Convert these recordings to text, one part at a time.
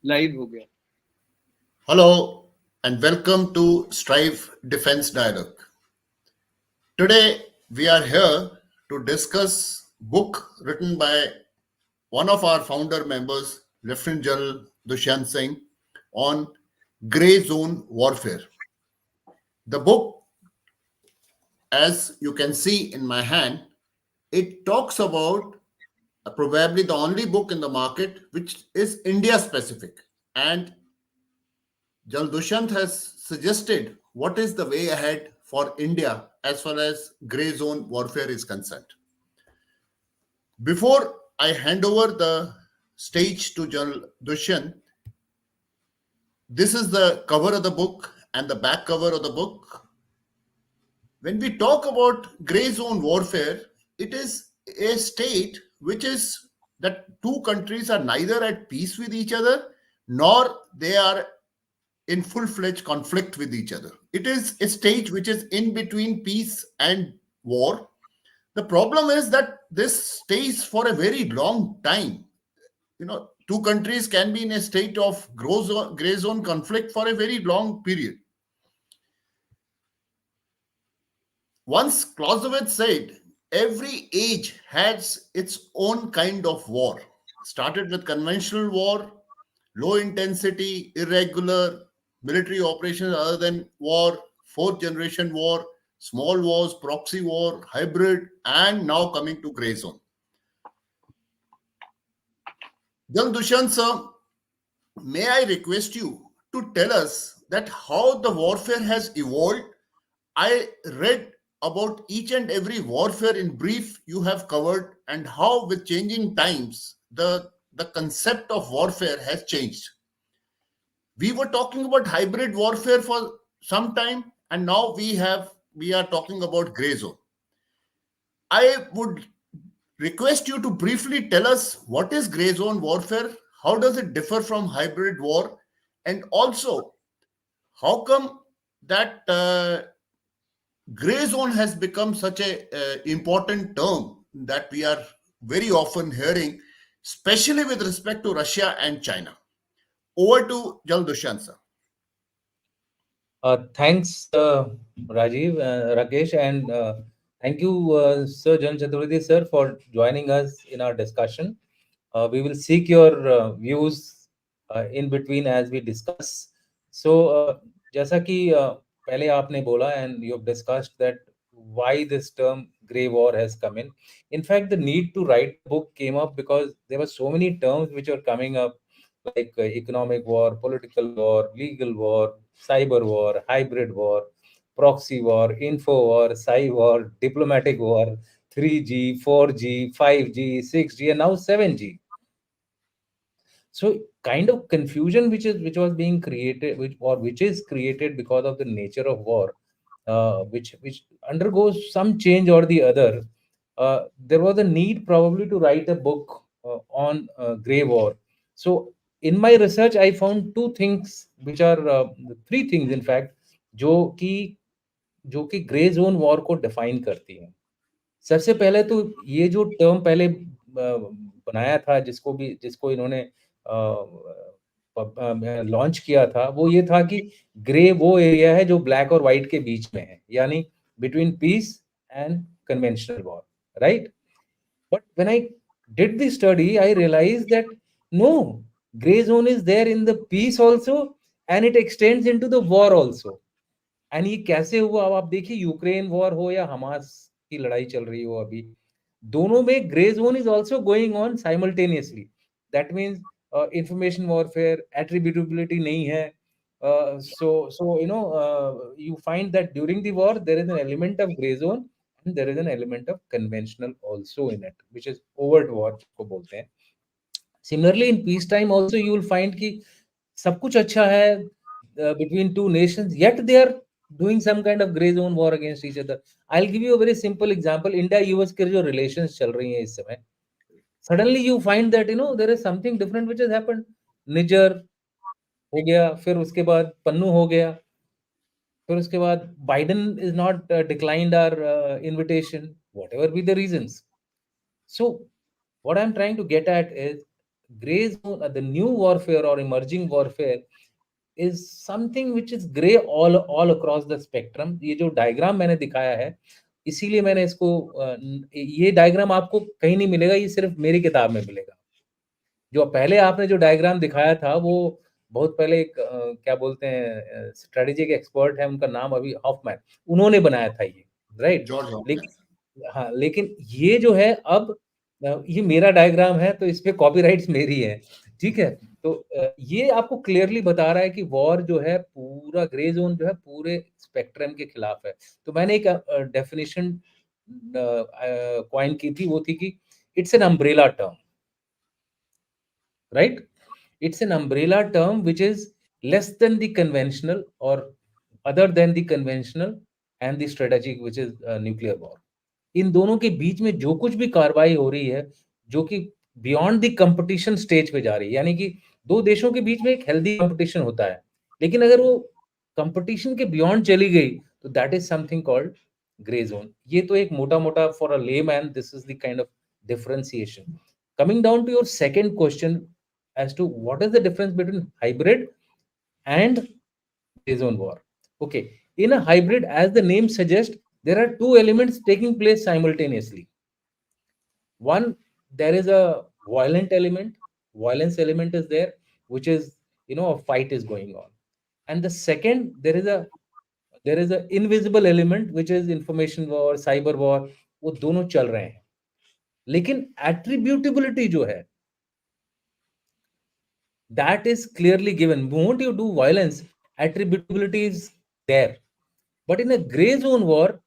Live हो गया. Hello and welcome to Strive Defense Dialogue. Today we are here to discuss book written by one of our founder members, Lt Gen Dushyant Singh, on gray zone warfare. The book, as you can see in my hand, it talks about probably the only book in the market which is India specific. And Jal Dushyant has suggested what is the way ahead for India as far as gray zone warfare is concerned. Before I hand over the stage to Jal Dushyant, this is the cover of the book and the back cover of the book. When we talk about gray zone warfare, it is a state which is that two countries are neither at peace with each other nor they are in full-fledged conflict with each other. It is a stage which is in between peace and war. The problem is that this stays for a very long time. Two countries can be in a state of gray zone conflict for a very long period. Once Clausewitz said, every age has its own kind of war. Started with conventional war, low intensity, irregular military operations other than war, fourth generation war, small wars, proxy war, hybrid, and now coming to gray zone. Jan Dushyant sir, may I request you to tell us that how the warfare has evolved? I read about each and every warfare in brief you have covered and how with changing times the concept of warfare has changed. We were talking about hybrid warfare for some time and now we are talking about gray zone. I would request you to briefly tell us what is gray zone warfare, how does it differ from hybrid war, and also how come that gray zone has become such a important term that we are very often hearing, especially with respect to Russia and China. Over to Jal Dushyant sir. Thanks, Rakesh, and thank you, Sir Jan Chaturvedi, sir, for joining us in our discussion. We will seek your views in between as we discuss. So, जैसा कि पहले आपने बोला, and you have discussed that why this term grey war has come in. In fact, the need to write a book came up because there were so many terms which were coming up, like economic war, political war, legal war, cyber war, hybrid war, proxy war, info war, cyber war, diplomatic war, 3G, 4G, 5G, 6G, and now 7G. So kind of confusion which was being created, which is created because of the nature of war, which undergoes some change or the other. There was a need probably to write a book on grey war. So in my research, I found two things, which are three things in fact, जो कि जो कि grey zone war को define करती हैं. सबसे पहले तो ये जो टर्म पहले बनाया था, जिसको इन्होंने लॉन्च किया था, वो ये था कि ग्रे वो एरिया है जो ब्लैक और व्हाइट के बीच में है, यानी between peace and conventional war, right? But when I did the study, I realize that no, grey zone is there in the peace also and it extends into the war also. And ये कैसे हुआ? अब आप देखिए, Ukraine war हो या Hamas की लड़ाई चल रही हो, अभी दोनों में grey zone is also going on simultaneously. That means information warfare, attributability नहीं है. So you find that during the war there is an element of gray zone and there is an element of conventional also in it, which is overt war जिसको बोलते हैं. Similarly, in peace time also you will find कि सब कुछ अच्छा है between two nations, yet they are doing some kind of gray zone war against each other. I'll give you a very simple example. India US के जो relations चल रही हैं इस समय, suddenly you find that there is something different which has happened. Niger हो गया, फिर उसके बाद पन्नू हो गया, फिर उसके बाद Biden is not declined our invitation, whatever be the reasons. So what I'm trying to get at is gray zone, the new warfare or emerging warfare is something which is gray all across the spectrum. ये जो diagram मैंने दिखाया है, इसीलिए मैंने इसको ये diagram आपको कहीं नहीं मिलेगा, ये सिर्फ मेरी किताब में मिलेगा. जो पहले आपने जो डायग्राम दिखाया था वो बहुत पहले एक क्या बोलते हैं स्ट्रेटेजिक एक्सपर्ट है, उनका नाम अभी हॉफमैन, उन्होंने बनाया था ये, राइट. George Hoffmann. लेकिन हाँ, लेकिन ये जो है अब ये मेरा डायग्राम है तो इस पे कॉपीराइट्स मेरी है, ठीक है. तो ये आपको क्लियरली बता रहा है कि वॉर जो है पूरा ग्रे जोन जो है पूरे स्पेक्ट्रम के खिलाफ है. तो मैंने एक डेफिनेशन कॉइन की थी, वो थी कि it's an umbrella term, right? It's an umbrella term which is less than the conventional or other than the conventional and the strategic, which is nuclear war. इन दोनों के बीच में जो कुछ भी कार्रवाई हो रही है, जो कि बियॉन्ड द कंपटीशन स्टेज पे जा रही है, यानी कि दो देशों के बीच में एक हेल्दी कंपटीशन होता है, लेकिन अगर वो कंपटीशन के बियॉन्ड चली गई तो that is something called grey zone. ये तो एक मोटा मोटा for a layman this is the kind of differentiation. Coming down to your second question as to what is the difference between hybrid and gray zone war. Okay, in a hybrid, as the name suggests, there are two elements taking place simultaneously. One, there is a violence element is there, which is, a fight is going on. And the second, there is a invisible element, which is information war, cyber war. वो दोनों चल रहे हैं, लेकिन एट्रीब्यूटेबिलिटी जो है that is clearly given. Won't you do violence, attributability is there. But in a gray zone war,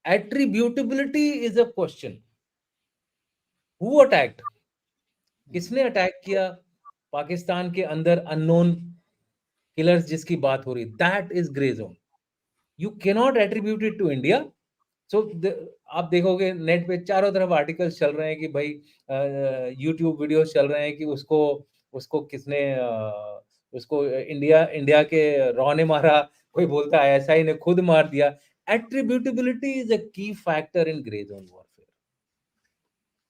attributability is a question. Who attacked? किसने attack किया? पाकिस्तान के अंदर अननोन किलर्स जिसकी बात हो रही, that is grey zone. You cannot attribute it to India. So आप देखोगे नेट पे चारों तरफ आर्टिकल्स चल रहे हैं कि भाई यूट्यूब वीडियोस चल रहे हैं कि उसको उसको किसने उसको इंडिया इंडिया के रॉ ने मारा, कोई बोलता है आईएसआई ने खुद मार दिया. एट्रीब्यूटेबिलिटी इज अ की factor in grey zone warfare.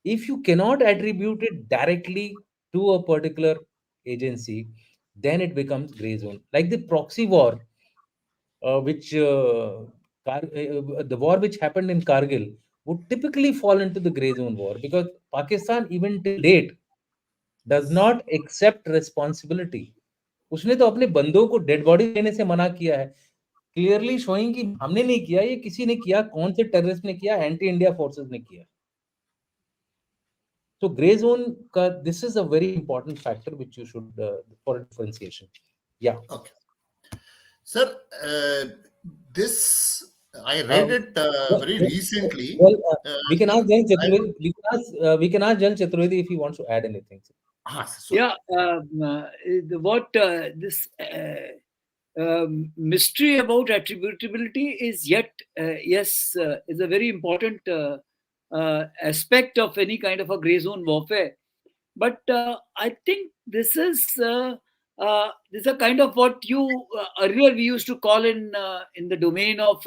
If you cannot attribute it directly to a particular agency, then it becomes gray zone. Like the proxy war, which the war which happened in Kargil would typically fall into the gray zone war, because Pakistan even till date does not accept responsibility. उसने तो अपने बंदों को dead body देने से मना किया है, क्लियरली शोइंग कि हमने नहीं किया, ये किसी ने किया, कौन से टेररिस्ट ने किया, एंटी इंडिया फोर्सेस ने किया. So gray zone, this is a very important factor which you should for differentiation. Yeah. Okay. Sir, this I read it very recently. Well, we can ask Jan I would, Chaturvedi. We can ask Jan Chaturvedi if he wants to add anything. so, Yeah, what this mystery about attributability is yet, yes, is a very important aspect of any kind of a gray zone warfare. But I think this is a kind of what you earlier we used to call in the domain of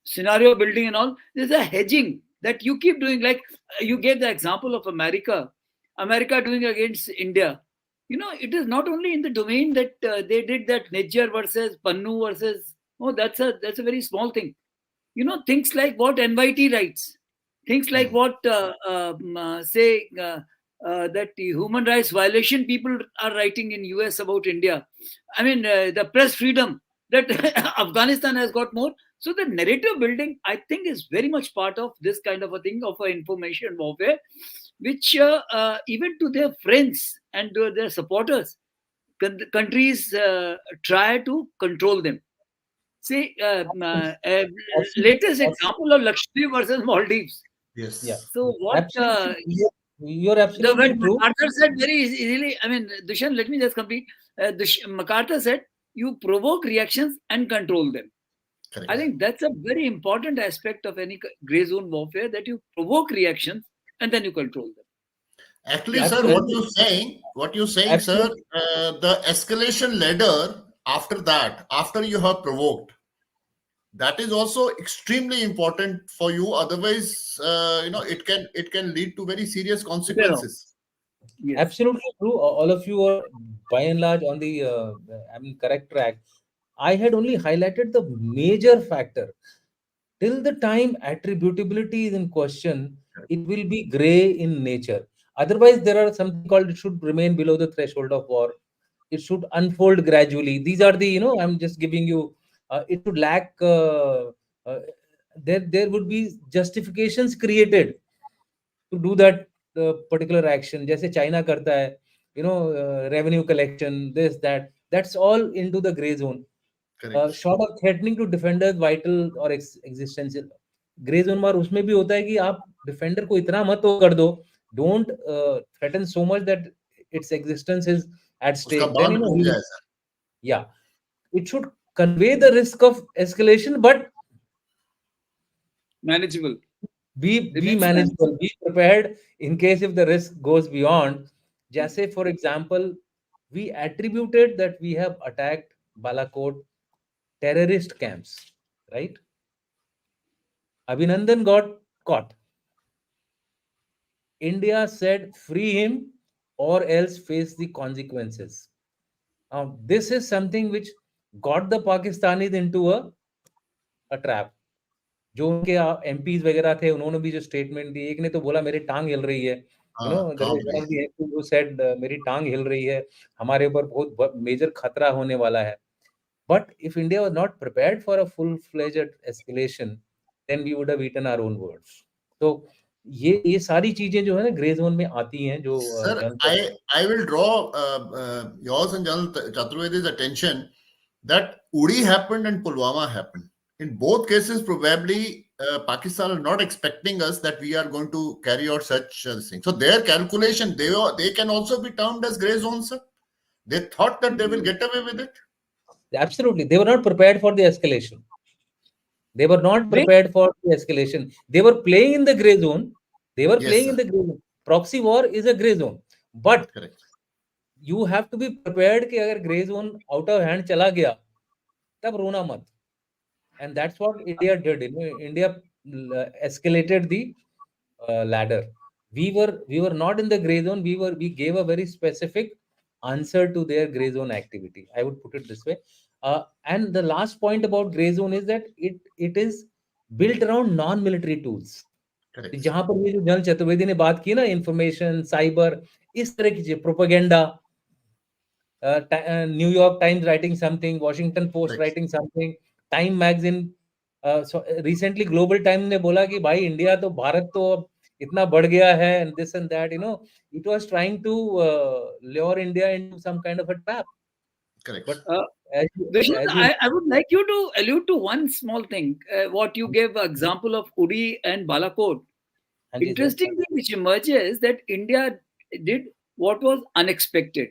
scenario building and all. There's a hedging that you keep doing. Like you gave the example of America doing against India. It is not only in the domain that they did that Najjar versus Pannu versus. Oh, that's a very small thing. Things like what NYT writes, things like what say that the human rights violation people are writing in US about India. I mean, the press freedom that Afghanistan has got more. So the narrative building, I think, is very much part of this kind of a thing of information warfare, which even to their friends and to their supporters, countries try to control them. See, latest example of Lakshadweep versus Maldives. yes. Yeah. So what You're absolutely true. MacArthur said very easily. I mean, Dushyant, let me just complete. MacArthur said, "You provoke reactions and control them." Correct. I think that's a very important aspect of any gray zone warfare, that you provoke reactions and then you control them. Actually, Yeah, sir, what you're saying, sir, Absolutely. the escalation ladder after that, after you have provoked, that is also extremely important for you. Otherwise, it can lead to very serious You know, consequences. yes. Absolutely true. All of you are by and large on the correct track. I had only highlighted the major factor. Till the time attributability is in question, it will be gray in nature. Otherwise, there are something called it should remain below the threshold of war. It should unfold gradually. These are the, I'm just giving you, it should lack, there would be justifications created to do that particular action. जैसे China करता है, revenue collection, this, that. That's all into the gray zone. Correct. Short of threatening to defenders vital or existential, grey zone मार उसमें भी होता है कि आप डिफेंडर को इतना मत वो कर दो, don't threaten so much that its existence is at उसका stake, then बांध टूट जाए sir. yeah, it should convey the risk of escalation, but Manageable. be Remains manageable, manageable. be prepared in case if the risk goes beyond. जैसे for example, we attributed that we have attacked Balakot terrorist camps, right? Abhinandan got caught. India said free him or else face the consequences. Now, this is something which got the Pakistanis into a trap. जो उनके MPs वगैरह थे, उन्होंने भी जो statement दी, एक ने तो बोला मेरी टांग हिल रही है, हाँ, देयर वाज काम वन रही of the MP who said मेरी टांग हिल रही है, हमारे ऊपर बहुत मेजर खतरा होने वाला है. But if India was not prepared for a full-fledged escalation, then we would have eaten our own words. So ये सारी चीजें जो है ना ग्रे जोन में आती हैं जो Sir, जंग I will draw yours and General Chaturvedi's attention that Uri happened and Pulwama happened. In both cases, probably Pakistan are not expecting us that we are going to carry out such things. So their calculation, they can also be termed as gray zones, sir. They thought that they will get away with it. absolutely, they were not prepared for the escalation. They were not They, prepared for the escalation. They were playing in the gray zone. They were Yes, playing in sir. the gray zone. Proxy war is a gray zone, but Correct. you have to be prepared कि अगर gray zone out of hand चला गया तब रोना मत. And that's what India did. India escalated the ladder. We were not in the gray zone. We gave a very specific answer to their gray zone activity. I would put it this way. And the last point about gray zone is that it is built around non-military tools. Correct, sir. जहां पर ये जो general Chaturvedi ने बात की ना, information, cyber, इस तरह की चीज, propaganda, New York times writing something, Washington post Correct. Writing something, time magazine, recently global time ने बोला कि भाई इंडिया तो, भारत तो अब इतना बढ़ गया है, and this and that, it was trying to lure India into some kind of a trap. Correct. But uh, as you, Vishnu, as you I would like you to allude to one small thing. What you gave example of Uri and Balakot. हाँ जी sir, Interesting thing which emerges that India did what was unexpected.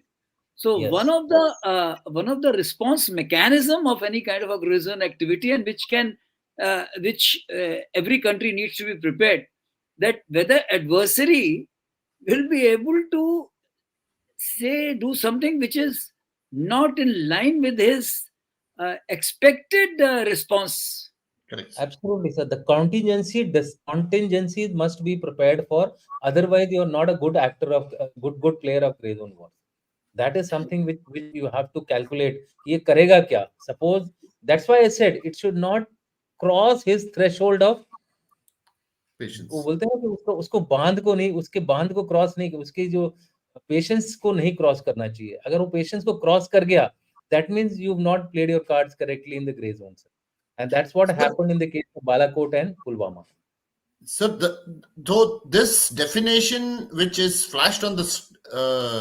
So yes, one of the response mechanism of any kind of aggression activity, and which every country needs to be prepared, that whether adversary will be able to say do something which is not in line with his expected response. Correct, sir. absolutely, sir. Contingencies must be prepared for. Otherwise, you are not a good actor of good player of gray zone war. That is something which you have to calculate. ये करेगा क्या? Suppose, that's why I said it should not cross his threshold of, वो Patience. बोलते हैं कि उसको उसको बांध को नहीं, उसके बांध को क्रॉस नहीं, उसकी जो पेशेंस को नहीं क्रॉस करना चाहिए. अगर वो पेशेंस को क्रॉस कर गया, that means you've not played your cards correctly in the gray zone, sir. And that's what Sir, happened in the case of Balakot and Pulwama. So, though this definition, which is flashed on the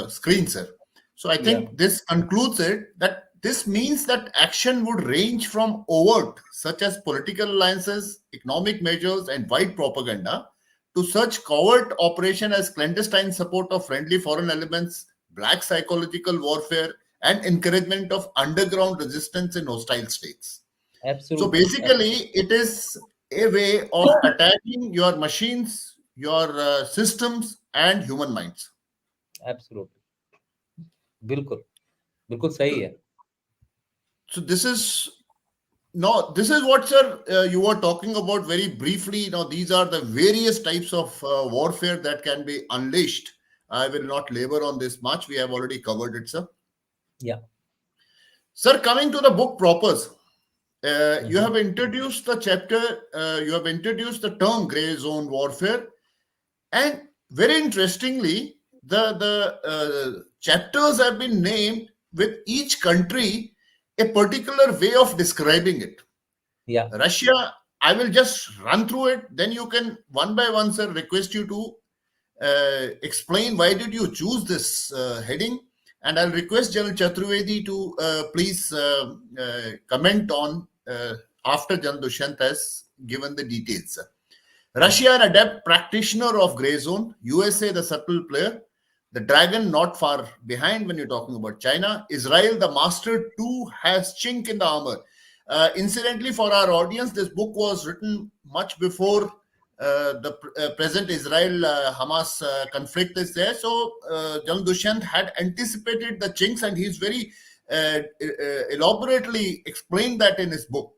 screen, sir. So, I Yeah, think this concludes it that this means that action would range from overt, such as political alliances, economic measures, and white propaganda, to such covert operation as clandestine support of friendly foreign elements, black psychological warfare, and encouragement of underground resistance in hostile states. So absolutely. basically, it is a way of attacking your machines, your systems, and human minds. Absolutely. बिल्कुल बिल्कुल सही So, है. so this is Now, this is what, sir, you were talking about very briefly. Now, these are the various types of warfare that can be unleashed. I will not labor on this much. We have already covered it, sir. Yeah. Sir, coming to the book proper, you Mhm. have introduced the chapter, you have introduced the term gray zone warfare, and very interestingly, the chapters have been named with each country a particular way of describing it. Yeah. Russia, I will just run through it. Then you can one by one, sir, request you to explain why did you choose this heading. And I'll request General Chaturvedi to please comment on after General Dushyant has given the details. Mhm. Russia, an adept practitioner of gray zone. USA, the subtle player. The dragon not far behind when you're talking about China. Israel, the master too, has chink in the armor. Incidentally, for our audience, this book was written much before the present Israel Hamas conflict is there. So, Jan Dushyant had anticipated the chinks and he's very elaborately explained that in his book.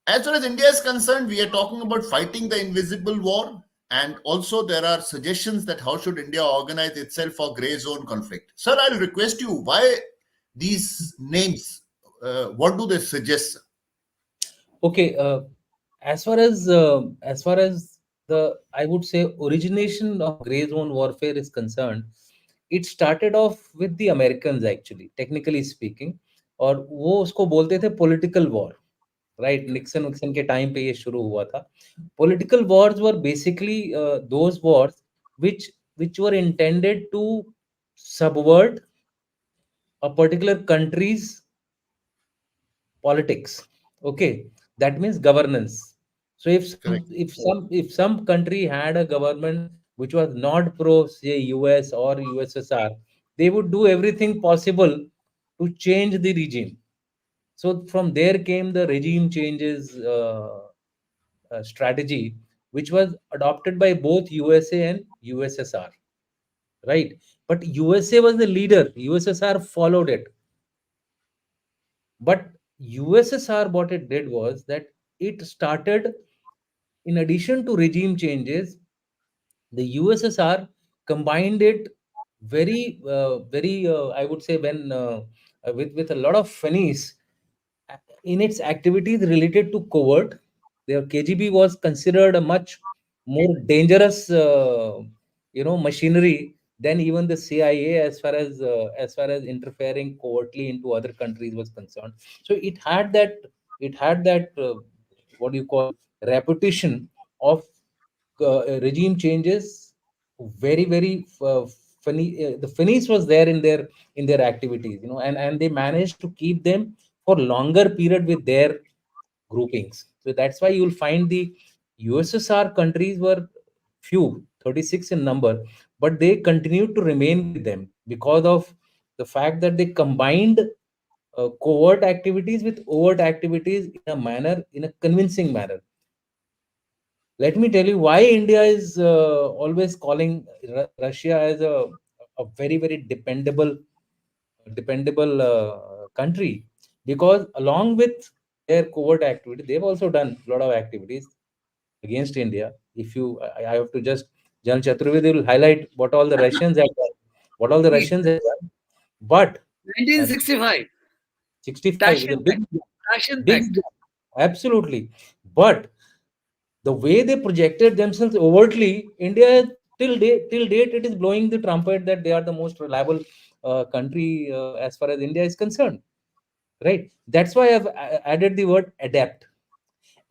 As far as India is concerned, we are talking about fighting the invisible war, and also there are suggestions that how should India organize itself for gray zone conflict. Sir, I'll request you, why these names? What do they suggest? Okay. As far as the, I would say, origination of gray zone warfare is concerned, it started off with the Americans actually, technically speaking, और वो उसको बोलते थे political war, right? Nixon के time पे ये शुरू हुआ था. Political wars were basically those wars which were intended to subvert a particular country's politics. Okay, that means governance. So Correct. if some country had a government which was not pro, say, US or USSR, they would do everything possible to change the regime. So from there came the regime changes strategy, which was adopted by both USA and USSR, right? But USA was the leader, USSR followed it. But USSR, what it did was that it started, in addition to regime changes, the USSR combined it very, I would say, when with a lot of finesse in its activities related to covert. Their KGB was considered a much more dangerous, machinery than even the CIA, as far as interfering covertly into other countries was concerned. So it had that what do you call, reputation of regime changes, very funny. The finesse was there in their activities, and they managed to keep them for longer period with their groupings. So that's why you'll find the USSR countries were few, 36 in number, but they continued to remain with them because of the fact that they combined covert activities with overt activities in a convincing manner. Let me tell you why India is always calling Russia as a very dependable country, because along with their covert activity, they've also done a lot of activities against India. If you, I have to just, Jan Chaturvedi will highlight what all the Russians have done, what all the See, Russians have done. But uh, 1965, 65 is a Tashin Pact. Tashin big, Pact. absolutely. But the way they projected themselves overtly, India till date it is blowing the trumpet that they are the most reliable country as far as India is concerned. Right? That's why I've added the word adapt.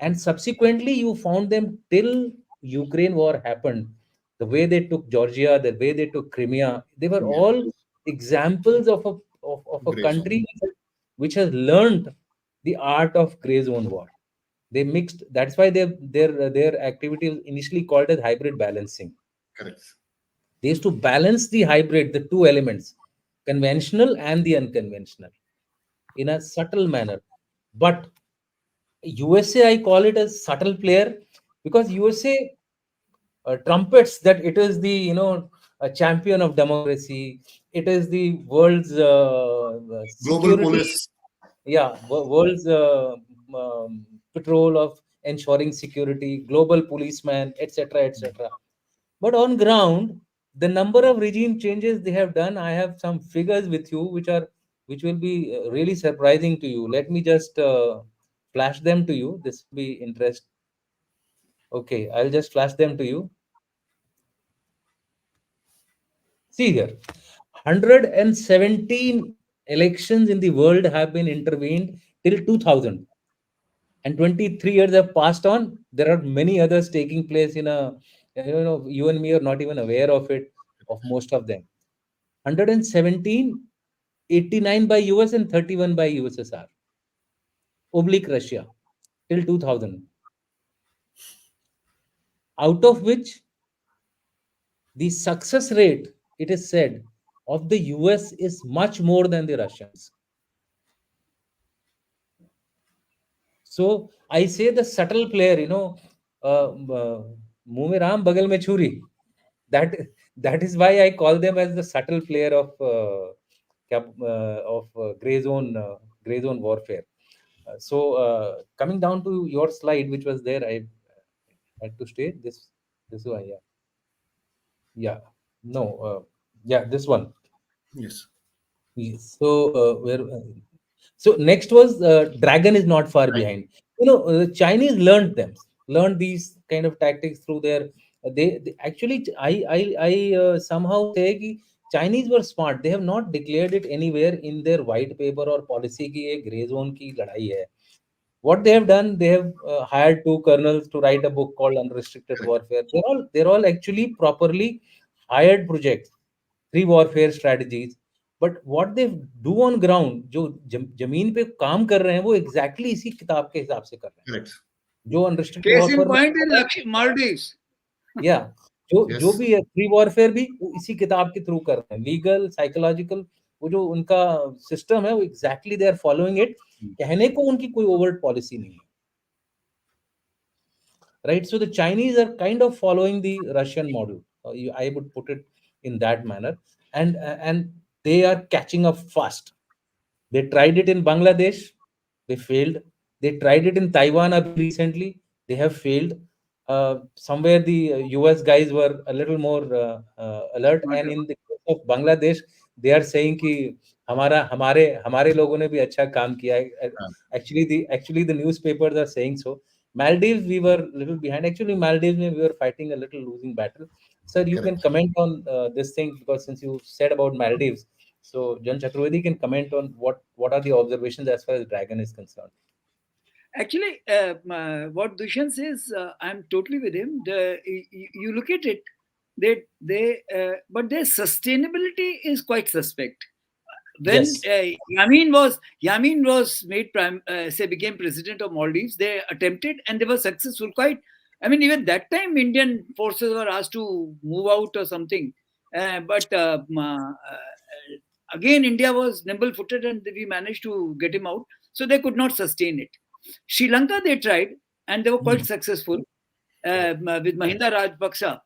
And subsequently, you found them till Ukraine war happened. The way they took Georgia, the way they took Crimea, they were Yeah, all examples of a gray zone. country which has learned the art of gray zone war. They mixed. That's why their activity was initially called as hybrid balancing. Correct. They used to balance the hybrid, the two elements, conventional and the unconventional, in a subtle manner. But USA, I call it a subtle player because USA trumpets that it is the, a champion of democracy. It is the world's Global security, police. yeah, world's patrol, of ensuring security, global policeman, etc., etc. But on ground, the number of regime changes they have done, I have some figures with you, which will be really surprising to you. Let me just flash them to you. This will be interest. Okay, I'll just flash them to you. See here, 117 elections in the world have been intervened till 2000, and 23 years have passed on. There are many others taking place in a, you and me are not even aware of it, of most of them. 117, 89 by US and 31 by USSR, oblique Russia, till 2000. Out of which the success rate, it is said, of the US is much more than the Russians. So I say the subtle player, मुंह में राम बगल में छुरी. That that is why I call them as the subtle player of gray zone warfare. Coming down to your slide, which was there, I had to stay this one, yeah, no, yeah, this one. Yes. Yes. So next was Dragon is not far Right. behind. Chinese learned these kind of tactics through their. They actually, I somehow say कि Chinese were smart. They have not declared it anywhere in their white paper or policy कि ये gray zone की लड़ाई है. What they have done, they have hired two colonels to write a book called Unrestricted Correct. Warfare. They're all actually properly hired projects, three warfare strategies. But what they do on ground, जो जमीन पे काम कर रहे हैं, वो exactly इसी किताब के हिसाब से कर रहे हैं. Correct. जो Unrestricted Case in Warfare में point in Maldives. या जो Yes. भी है फ्री वॉरफेयर भी वो इसी किताब के थ्रू कर रहे हैं. लीगल, साइकोलॉजिकल, वो जो उनका सिस्टम है वो exactly they are following it. कहने को उनकी कोई ओवर्ट पॉलिसी नहीं है, right? So the Chinese are kind of following the Russian model. I would put it in that manner, and they are catching up fast. They tried it in Bangladesh, they failed. They tried it in Taiwan abhi recently, they have failed. Somewhere the US guys were a little more alert, and in the case of Bangladesh, they are saying कि हमारा हमारे हमारे लोगों ने भी अच्छा काम किया है. Actually the newspapers are saying so. Maldives, we were a little behind. Actually, Maldives, we were fighting a little losing battle. Sir, you can Correct. comment on this thing, because since you said about Maldives, so Jan Chaturvedi can comment on what are the observations as far as Dragon is concerned. Actually, what Dushyant says, I'm totally with him. You look at it, but their sustainability is quite suspect. When Yes. Yamin was made became president of Maldives, they attempted and they were successful. Quite, I mean, even that time Indian forces were asked to move out or something, but again India was nimble-footed and we managed to get him out. So they could not sustain it. Sri Lanka they tried and they were quite successful with Mahinda Rajapaksa.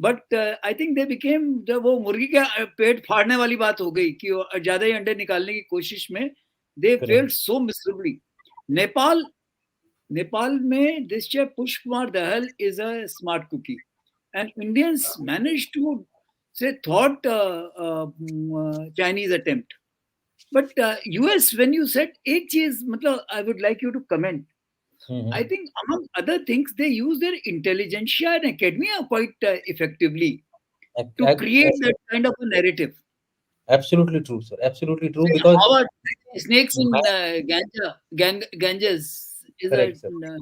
But I think they became, जब वो मुर्गी का पेट फाड़ने वाली बात हो गई कि वो ज्यादा ही अंडे निकालने की कोशिश में दे फेल्ड सो मिसरेबली. नेपाल में this Pushpa Kumar Dahal is a smart cookie and Indians manage to say थॉट Chinese attempt. But US when you said एक चीज, मतलब I would like you to comment. I think among other things, they use their intelligentsia and academia quite effectively to create that kind of a narrative. Absolutely true, sir. Absolutely true. Say, Because how are snakes in Ganges is a correct, sir.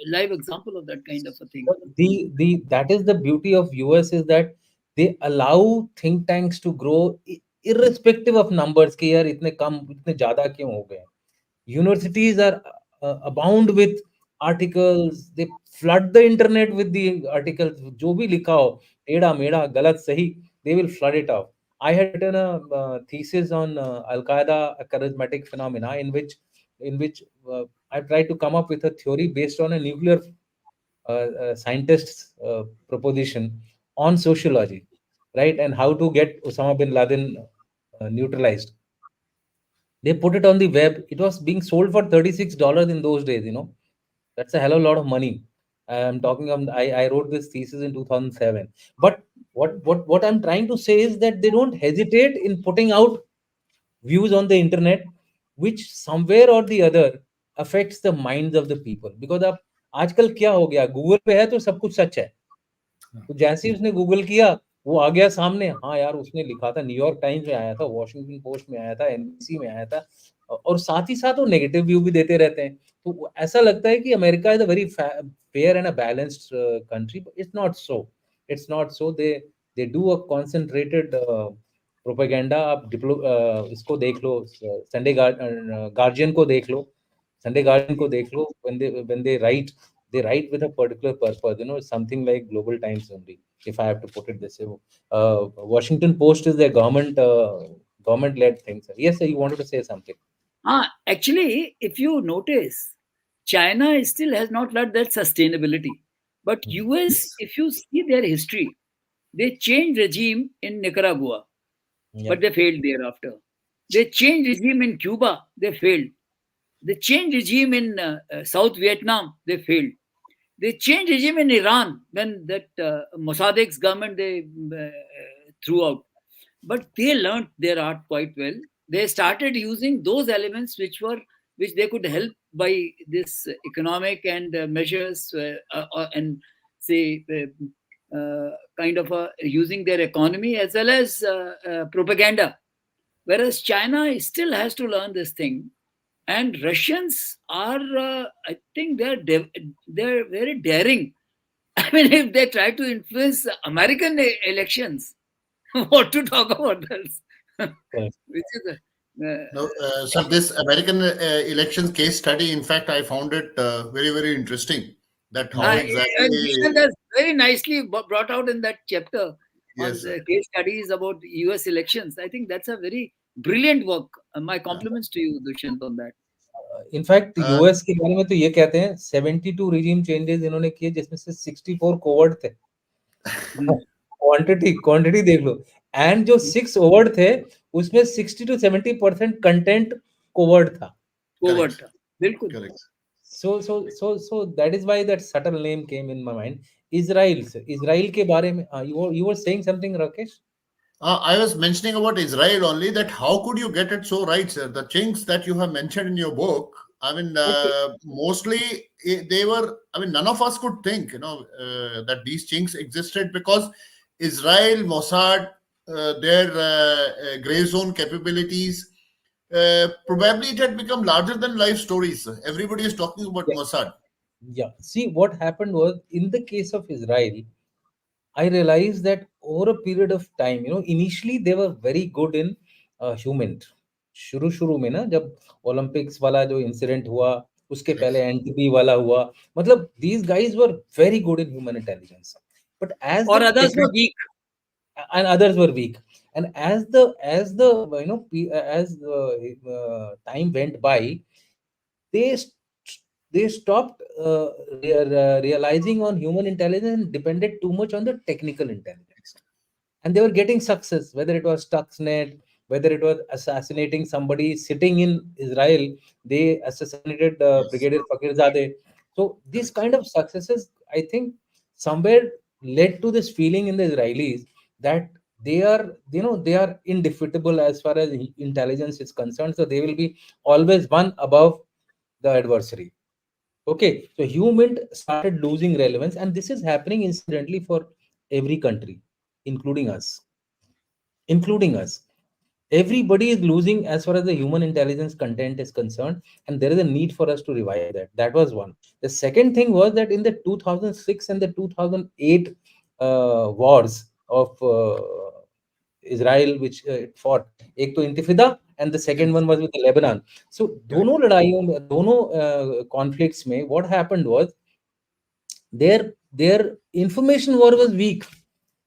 live example of that kind of a thing. The that is the beauty of US, is that they allow think tanks to grow irrespective of numbers. कि यार इतने कम इतने ज्यादा क्यों हो गए? Universities are abound with articles. They flood the internet with the articles. जो भी लिखा हो, टेढ़ा मेढ़ा गलत सही, they will flood it out. I had written a thesis on Al Qaeda charismatic phenomena, in which I tried to come up with a theory based on a nuclear scientist's proposition on sociology, right, and how to get Osama bin Laden neutralized. They put it on the web. It was being sold for $36 in those days. That's a hell of a lot of money. I'm talking of, I wrote this thesis in 2007. But what I'm trying to say is that they don't hesitate in putting out views on the internet, which somewhere or the other affects the minds of the people. Because अब आजकल क्या हो गया, Google पे है तो सब कुछ सच है. तो जैसे ही उसने गूगल किया, वो आ गया सामने. हाँ यार, उसने लिखा था, न्यूयॉर्क टाइम्स में आया था, वॉशिंगटन पोस्ट में आया था, एनबीसी में आया था, और साथ ही साथ वो नेगेटिव व्यू भी देते रहते हैं. तो ऐसा लगता है कि America is a very fair and a balanced country. It's not so. They do a concentrated propaganda. आप इसको देख लो, संडे गार्जियन को देख लो, संडे गार्जियन को देख लो. when they write, they write with a particular purpose, something like Global Times only, if I have to put it this way. Washington Post is the government led thing, sir. Yes, sir, you wanted to say something. Actually, if you notice, China still has not learned that sustainability. But US, if you see their history, they changed regime in Nicaragua, Yeah. but they failed thereafter. They changed regime in Cuba, they failed. They changed regime in South Vietnam, they failed. They changed regime in Iran when that Mossadegh's government they threw out. But they learned their art quite well. They started using those elements which they could help by this economic and measures and say kind of using their economy as well as propaganda. Whereas China still has to learn this thing, and Russians are, I think, they're very daring. I mean, if they try to influence American elections, what to talk about else? Correct. Which is No, so this American elections case study, in fact, I found it very, very interesting. That how uh, exactly, Dushyant has very nicely brought out in that chapter on yes, sir. the case studies about US elections. I think that's a very brilliant work. My Yeah. compliments to you, Dushyant, on that. In fact Uh, US के बारे में तो ये कहते हैं 72 regime changes इन्होंने किए, जिसमें से 64 कोवर्ट थे. Hmm. क्वांटिटी देख लो. एंड जो 6 ओवर्ट थे, उसमें 60 to 70% कंटेंट कोवर्ट था. Covert. correct, बिल्कुल. correct. So that is why that subtle name came in my mind. Israel से, Israel के बारे में, you were saying something, Rakesh? I was mentioning about Israel only, that how could you get it so right, sir? The chinks that you have mentioned in your book, I mean, Okay. mostly they were, I mean, none of us could think, that these chinks existed because Israel, Mossad, their gray zone capabilities, probably it had become larger than life stories. Sir. Everybody is talking about Yeah. Mossad. Yeah. See, what happened was, in the case of Israel, I realized that over a period of time, initially they were very good in human. शुरू में ना, जब Olympics वाला जो incident हुआ, उसके Correct. पहले NTP वाला हुआ, मतलब these guys were very good in human intelligence. But as Or the others were technique, weak. and others were weak, and as the as time went by, they st- they stopped realizing on human intelligence and depended too much on the technical intelligence. And they were getting success, whether it was Stuxnet, whether it was assassinating somebody sitting in Israel. They assassinated Yes, Brigadier Fakirzadeh. So these correct. kind of successes, I think, somewhere led to this feeling in the Israelis that they are indefeatable as far as intelligence is concerned. So they will be always one above the adversary. Okay, so human started losing relevance, and this is happening incidentally for every country, including us. Including us. Everybody is losing as far as the human intelligence content is concerned, and there is a need for us to revive that. That was one. The second thing was that in the 2006 and the 2008 wars of Israel, which it fought, एक तो इंतिफादा, and the second Yes, one was with Lebanon. So correct. दोनों लड़ाइयों में, दोनों conflicts में, what happened was their information war was weak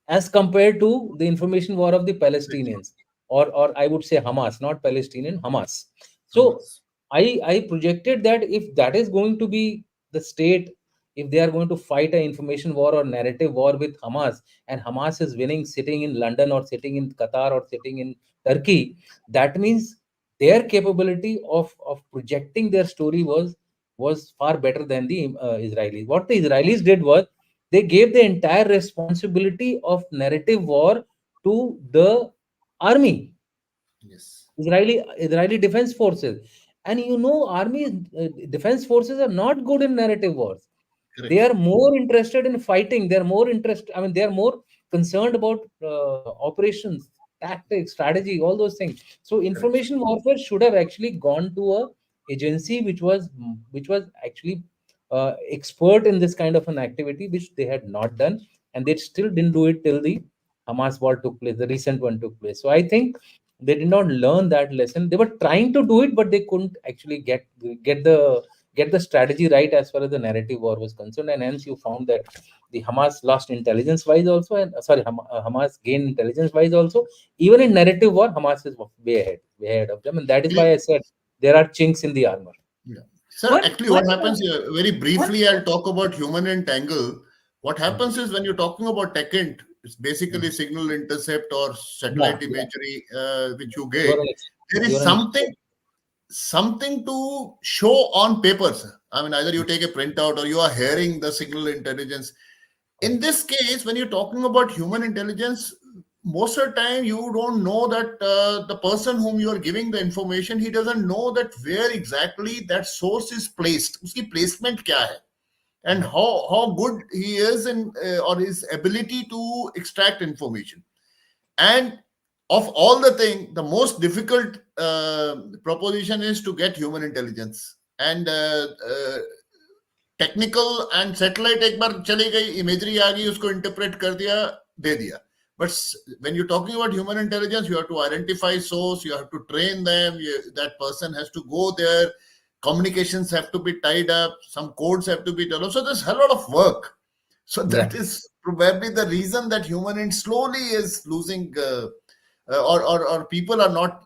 as compared to the information war of the Correct. Palestinians, or I would say Hamas, not Palestinian, Hamas. So Hamas. I projected that if that is going to be the state, if they are going to fight an information war or narrative war with Hamas, and Hamas is winning sitting in London or sitting in Qatar or sitting in Turkey, that means their capability of projecting their story was far better than the Israelis. What the Israelis did was they gave the entire responsibility of narrative war to the army, Yes. Israeli defense forces. And army defense forces are not good in narrative wars. They Correct. are more interested in fighting. They're more interested, I mean, they're more concerned about operations, tactics, strategy, all those things. So Correct. information warfare should have actually gone to a agency which was actually expert in this kind of an activity, which they had not done, and they still didn't do it till the Hamas war took place, the recent one took place. So I think they did not learn that lesson. They were trying to do it, but they couldn't actually get the strategy right as far as the narrative war was concerned, and hence you found that the Hamas lost intelligence wise also, and Hamas gained intelligence wise also. Even in narrative war, Hamas is way ahead of them, and that is why I said there are chinks in the armor. Yeah. Sir, One, actually, one, what happens here, very one. briefly, I'll talk about human entangle. What Mhm. happens is when you're talking about TechInt, it's basically Mhm. signal intercept or Yeah, satellite yeah. imagery which you You're get. an There is you're an expert. something to show on paper, sir. I mean, either you take a printout or you are hearing the signal intelligence. In Correct. this case, when you're talking about human intelligence, most of the time you don't know that the person whom you are giving the information, he doesn't know that where exactly that source is placed. Uski placement kya hai? And Correct. how good he is in or his ability to extract information. And of all the thing, the most difficult proposition is to get human intelligence. And technical and satellite एक बार चली गई imagery आ गई उसको interpret कर दिया दे दिया but when you're talking about human intelligence you have to identify source, you have to train them, that person has to go there, communications have to be tied up, some codes have to be developed, so there's a lot of work. So Yeah. that is probably the reason that human and slowly is losing or people are not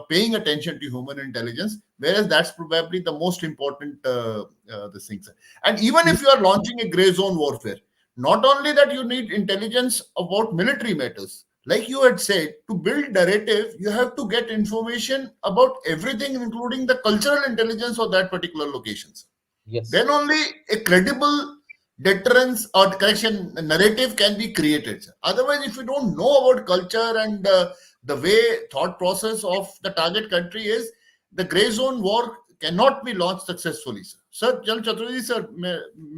paying attention to human intelligence, whereas that's probably the most important this thing. And even if you are launching a gray zone warfare, not only that you need intelligence about military matters, like you had said, to build narrative you have to get information about everything including the cultural intelligence of that particular locations. Yes. Then only a credible deterrence or correction narrative can be created. Otherwise, if you don't know about culture and the way thought process of the target country is, the gray zone war cannot be launched successfully. Sir, Jan Chaturvedi, sir, may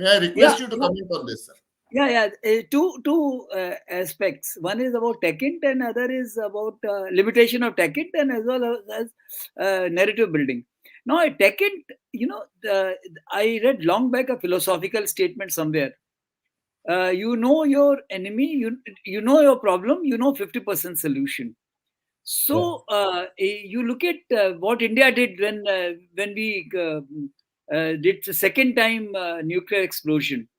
I Yeah, request you to comment on this, sir? yeah. Two aspects. One is about TechInt, and other is about limitation of TechInt, and as well as narrative building. Now, a TechInt, I read long back a philosophical statement somewhere. You know your enemy, you know your problem, you know 50% solution. Yeah. So you look at what India did when we did the second time nuclear explosion.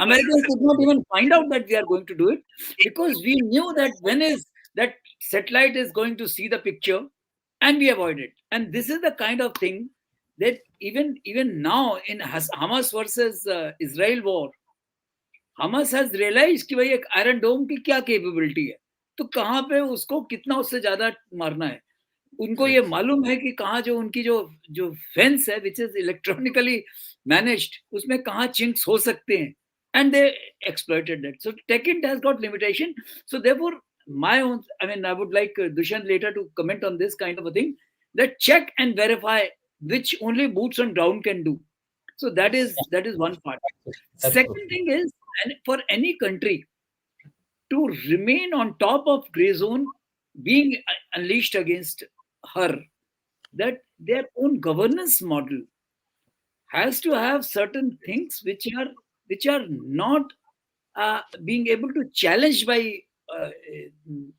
Americans could not even find out that we are going to do it because we knew that when is that satellite is going to see the picture, and we avoid it. And this is the kind of thing that even now in Hamas versus Israel war, Hamas has realized कि भाई एक iron डोम की क्या capability है, तो कहाँ पे उसको कितना उससे ज्यादा मारना है. उनको ये Correct. मालूम है कि कहाँ जो उनकी जो जो फेंस है विच इज इलेक्ट्रॉनिकली मैनेज्ड, उसमें कहाँ चिंक्स हो सकते हैं, and they exploited that. So TechInt has got limitation. So therefore, my own, I mean, I would like Dushyant later to comment on this kind of a thing, that check and verify, which only boots on ground can do. So Yes. that is one part. Second Absolutely. thing is, and for any country to remain on top of gray zone being unleashed against her, that their own governance model has to have certain things which are not being able to challenge by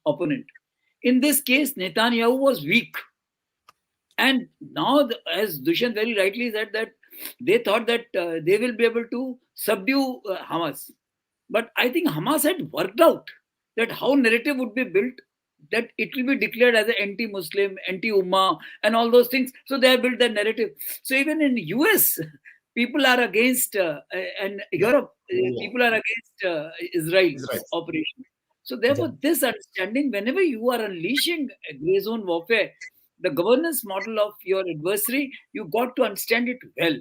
opponent. In this case, Netanyahu was weak, and now, as Dushyant very rightly said, that they thought that they will be able to subdue Hamas. But I think Hamas had worked out that how narrative would be built, that it will be declared as an anti-Muslim, anti-Ummah, and all those things. So they have built that narrative. So even in US, people are against, and Yeah. Europe, Oh, people are against Israel is right. operation. So Yeah. therefore, this understanding, whenever you are unleashing a gray zone warfare, the governance model of your adversary, you got to understand it well.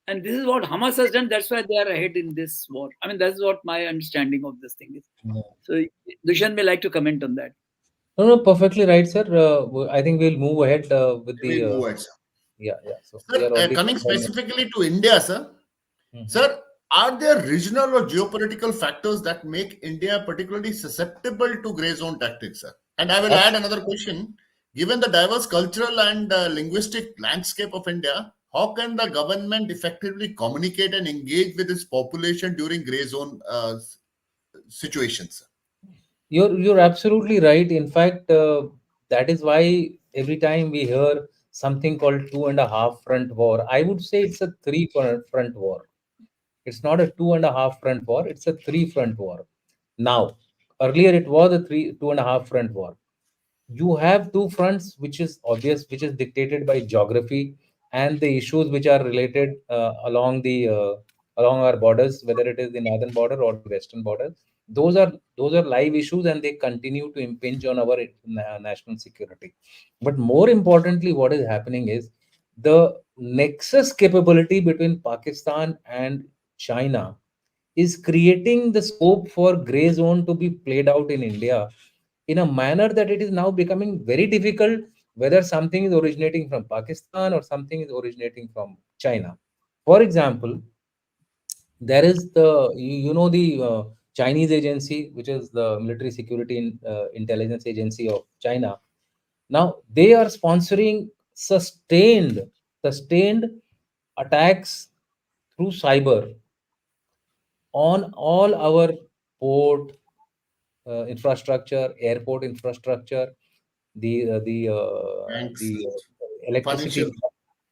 And this is what Hamas has done. That's why they are ahead in this war. I mean, that's what my understanding of this thing is. Yeah. So Dushan may like to comment on that. No, no, perfectly right, sir. I think we'll move ahead with We the. move ahead, sir. Yeah, yeah. So we Sir, are already. coming specifically to India, sir. Mhm. Sir, are there regional or geopolitical factors that make India particularly susceptible to gray zone tactics, sir? And I will add another question. Given the diverse cultural and linguistic landscape of India, how can the government effectively communicate and engage with its population during gray zone situations? You're absolutely right. In fact, that is why every time we hear something called two and a half front war, I would say it's a front war. It's not a two and a half front war. It's a three front war. Now, earlier it was a two and a half front war. You have two fronts, which is obvious, which is dictated by geography and the issues which are related along our borders, whether it is the northern border or the western border. Those are live issues, and they continue to impinge on our national security. But more importantly, what is happening is the nexus capability between Pakistan and China is creating the scope for gray zone to be played out in India in a manner that it is now becoming very difficult whether something is originating from Pakistan or something is originating from China. For example, there is the Chinese agency, which is the military security intelligence agency of China. Now they are sponsoring sustained attacks through cyber on all our port infrastructure, airport infrastructure, Thanks. the electricity, Financial,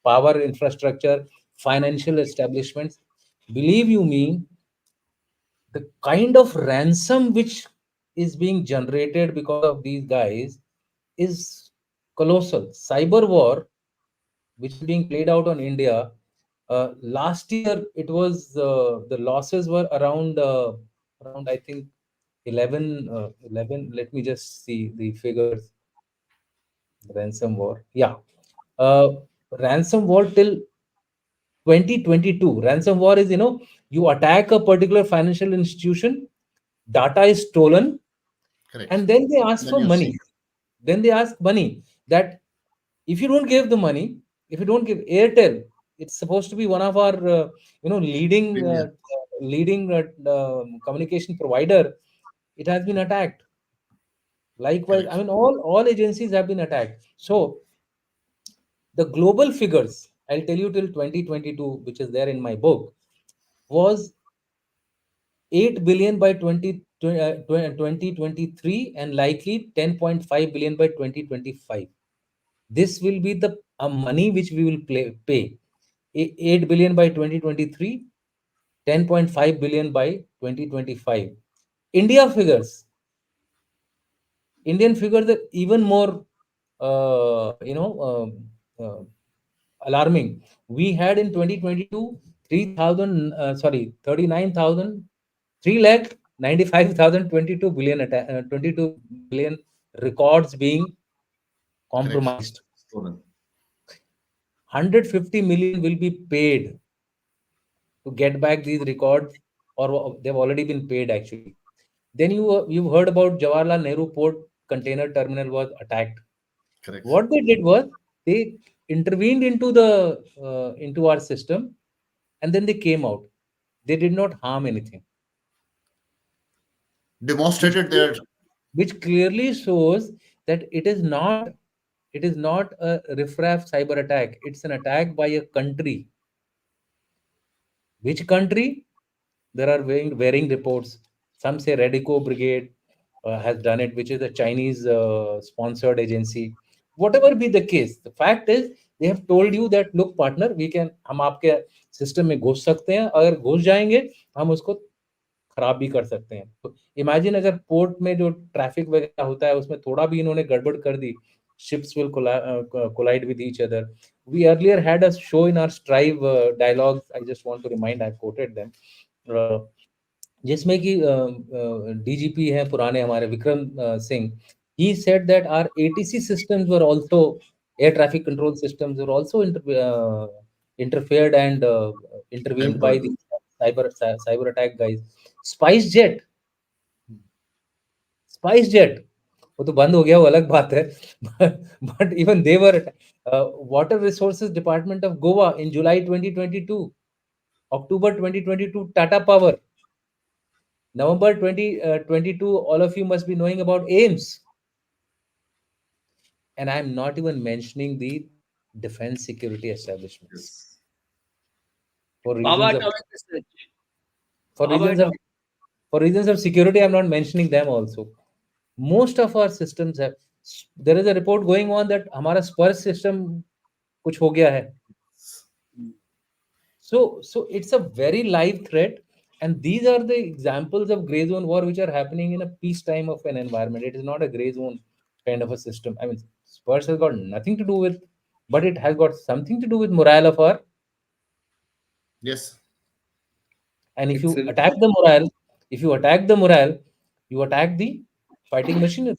power infrastructure, financial establishments. Believe you me, the kind of ransom which is being generated because of these guys is colossal. Cyber war, which is being played out on India. Last year, it was the losses were around I think 11. Let me just see the figures. Ransom war, yeah. Uh, Ransom war till 2022. Ransom war is, you attack a particular financial institution, data is stolen, correct. and then they ask Then for you money. see, Then they ask money that if you don't give the money, if you don't give Airtel, it's supposed to be one of our premier, leading communication provider. It has been attacked. Likewise, I correct. mean, all agencies have been attacked. So the global figures, I'll tell you, till 2022, which is there in my book, was 8 billion by 2023 and likely 10.5 billion by 2025. This will be the money which we will pay. 8 billion by 2023, 10.5 billion by 2025. India figures, Indian figures are even more, alarming. We had in 2022 3,000, 39,000, 3 lakh 95,000, 22 billion records being Correct. compromised. Stolen. 150 million will be paid to get back these records, or they've already been paid actually. Then you've heard about Jawaharlal Nehru Port container terminal was attacked. Correct. What they did was they intervened into our system, and then they came out. They did not harm anything, which Demonstrated their which clearly shows that it is not a riffraff cyber attack. It's an attack by a country. Which country? There are varying reports. Some say Radico Brigade has done it, which is a Chinese sponsored agency. Whatever be the case, the fact is they have told you that look, partner, हम आपके system में घुस सकते हैं. अगर घुस जाएंगे हम उसको खराब भी कर सकते हैं. तो इमेजिन अगर पोर्ट में जो ट्रैफिक वगैरह होता है उसमें थोड़ा भी इन्होंने गड़बड़ कर दी, ships will collide with each other. We earlier had a show in our Strive dialogues. I just want to remind, I quoted them. uh, जिसमें कि डीजीपी हैं पुराने हमारे Vikram Singh. He said that our ATC systems were also Air traffic control systems were also interfered and intervened by Tempered. the cyber attack guys. Spice Jet, Spice Jet, वो तो बंद हो गया, वो अलग बात है. But even they were Water Resources Department of Goa in July 2022, October 2022, Tata Power, November 2022. All of you must be knowing about AIMS, and I'm not even mentioning the defense security establishments Yes. for Baba reasons of Atomic Research. for Baba reasons of Atomic. for reasons of security. I'm not mentioning them also. Most of our systems have. There is a report going on that हमारा स्पर्श system कुछ हो गया है. So it's a very live threat, and these are the examples of gray zone war which are happening in a peacetime of an environment. It is not a gray zone kind of a system. I mean, Spurs has got nothing to do with, but it has got something to do with morale of our. Yes. And if you Excellent. attack the morale, if you attack the morale, you attack the fighting machinery.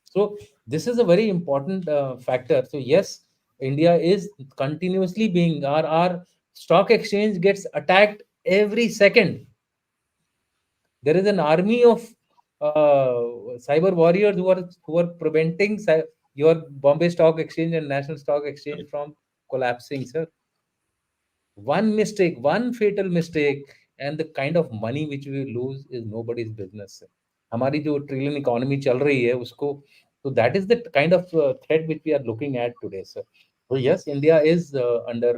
So this is a very important factor. So yes, India is continuously being our stock exchange gets attacked every second. There is an army of cyber warriors who are preventing your Bombay Stock Exchange and National Stock Exchange from collapsing, sir. One mistake, one fatal mistake, and the kind of money which we lose is nobody's business, sir. हमारी जो trillion economy चल रही है उसको, so that is the kind of threat which we are looking at today, sir. So yes, India is under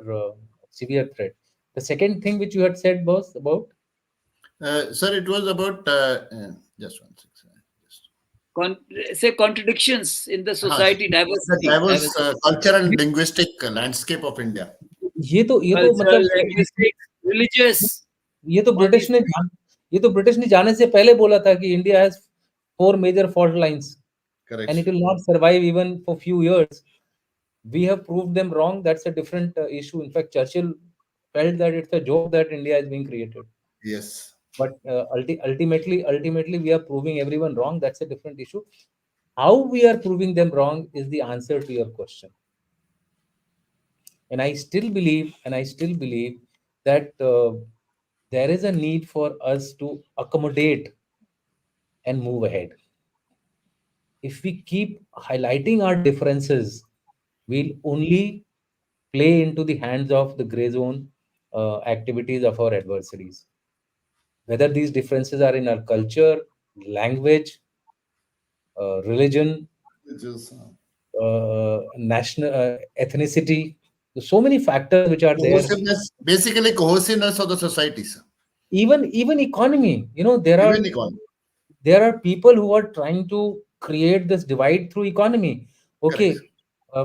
severe threat. The second thing which you had said was about. Sir, it was about just one second. Just. Say contradictions in the हाँ, society, the diversity, diverse diversity. culture and linguistic landscape of India. ये तो Cultural, मतलब linguistic, religious, ये तो all British these ने things. ये तो British ने जाने से पहले बोला था कि India has 4 major fault lines and it Correct. will not survive even for few years. We have proved them wrong. That's a different issue. In fact, Churchill felt that it's a joke that India is being created. Yes. But ultimately, we are proving everyone wrong. That's a different issue. How we are proving them wrong is the answer to your question. And I still believe that there is a need for us to accommodate and move ahead. If we keep highlighting our differences, we'll only play into the hands of the gray zone activities of our adversaries. Whether these differences are in our culture, language, religion, Which is national ethnicity, so many factors which are there. cohesiveness, basically cohesiveness of the society, sir. Even economy, there Even are economy. there are people who are trying to create this divide through economy. Correct. Okay,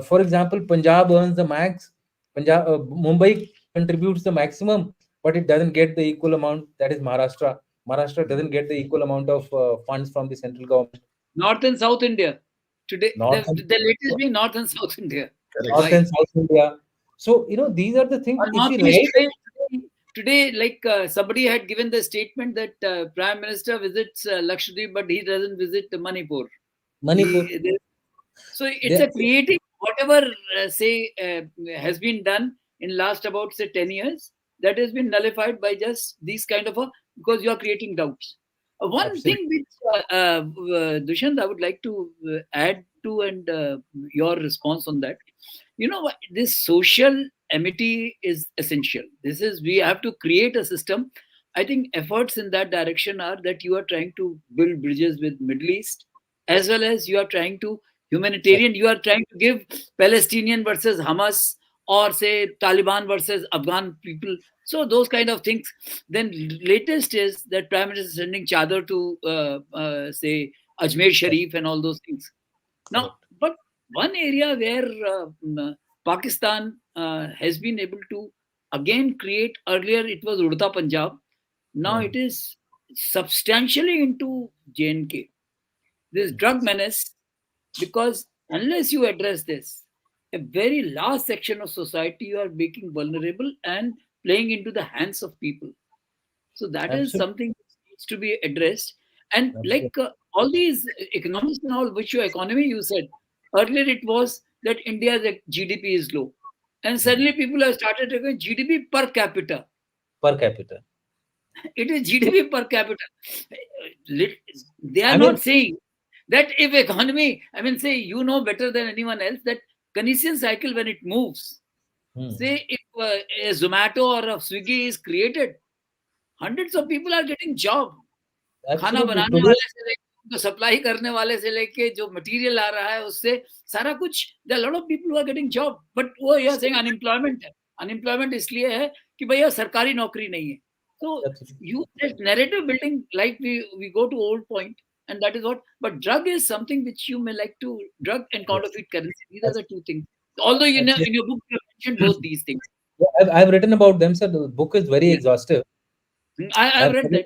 for example, Punjab earns the max. Mumbai contributes the maximum, but it doesn't get the equal amount. That is Maharashtra. Maharashtra doesn't get the equal amount of funds from the central government. North and South India. Today, North and, the latest being North and South India. Correct. North Why? and South India. So these are the things. Or If we Northeast write today, like somebody had given the statement that Prime Minister visits Lakshadweep, but he doesn't visit Manipur. Manipur, So it's there, a creating whatever has been done in last about say 10 years that has been nullified by just these kind of a because you are creating doubts. One absolutely, thing which Dushyant I would like to add to and your response on that. You know what, this social amity is essential. This is we have to create a system. I think efforts in that direction are that you are trying to build bridges with Middle East as well as you are trying to humanitarian, you are trying to give Palestinian versus Hamas or say Taliban versus Afghan people. So those kind of things. Then latest is that Prime Minister is sending chadar to say Ajmer Sharif and all those things. Now, correct. but one area where Pakistan has been able to again create, earlier it was Urta Punjab, now Hmm. it is substantially into JNK. This drug menace, because unless you address this, a very large section of society you are making vulnerable and playing into the hands of people. So that is Absolutely, something that needs to be addressed. And like absolutely. all these economics and all, which your economy you said earlier, it was that India's GDP is low. And suddenly people have started talking GDP per capita. Per capita. It is GDP per capita. They are I mean, not saying that if economy, I mean, say, you know better than anyone else that Keynesian cycle, when it moves, say if a Zomato or a Swiggy is created, hundreds of people are getting job. खाना absolutely. बनाने Today, वाले से लेके उनको supply करने वाले से लेके जो मटेरियल आ रहा है उससे सारा कुछ there are a lot of people who are getting job, but वो यह saying unemployment है. Unemployment इसलिए है कि भैया सरकारी नौकरी नहीं है. So absolutely. you this narrative building, like we go to old point, and that is what. But drug is something which you may like to, drug and Yes. counterfeit currency. These are That's, the two things. Although you know absolutely. in your book you have mentioned both these things. Yeah, I've written about them, sir. The book is very Yeah. exhaustive. I've I've read covered, that.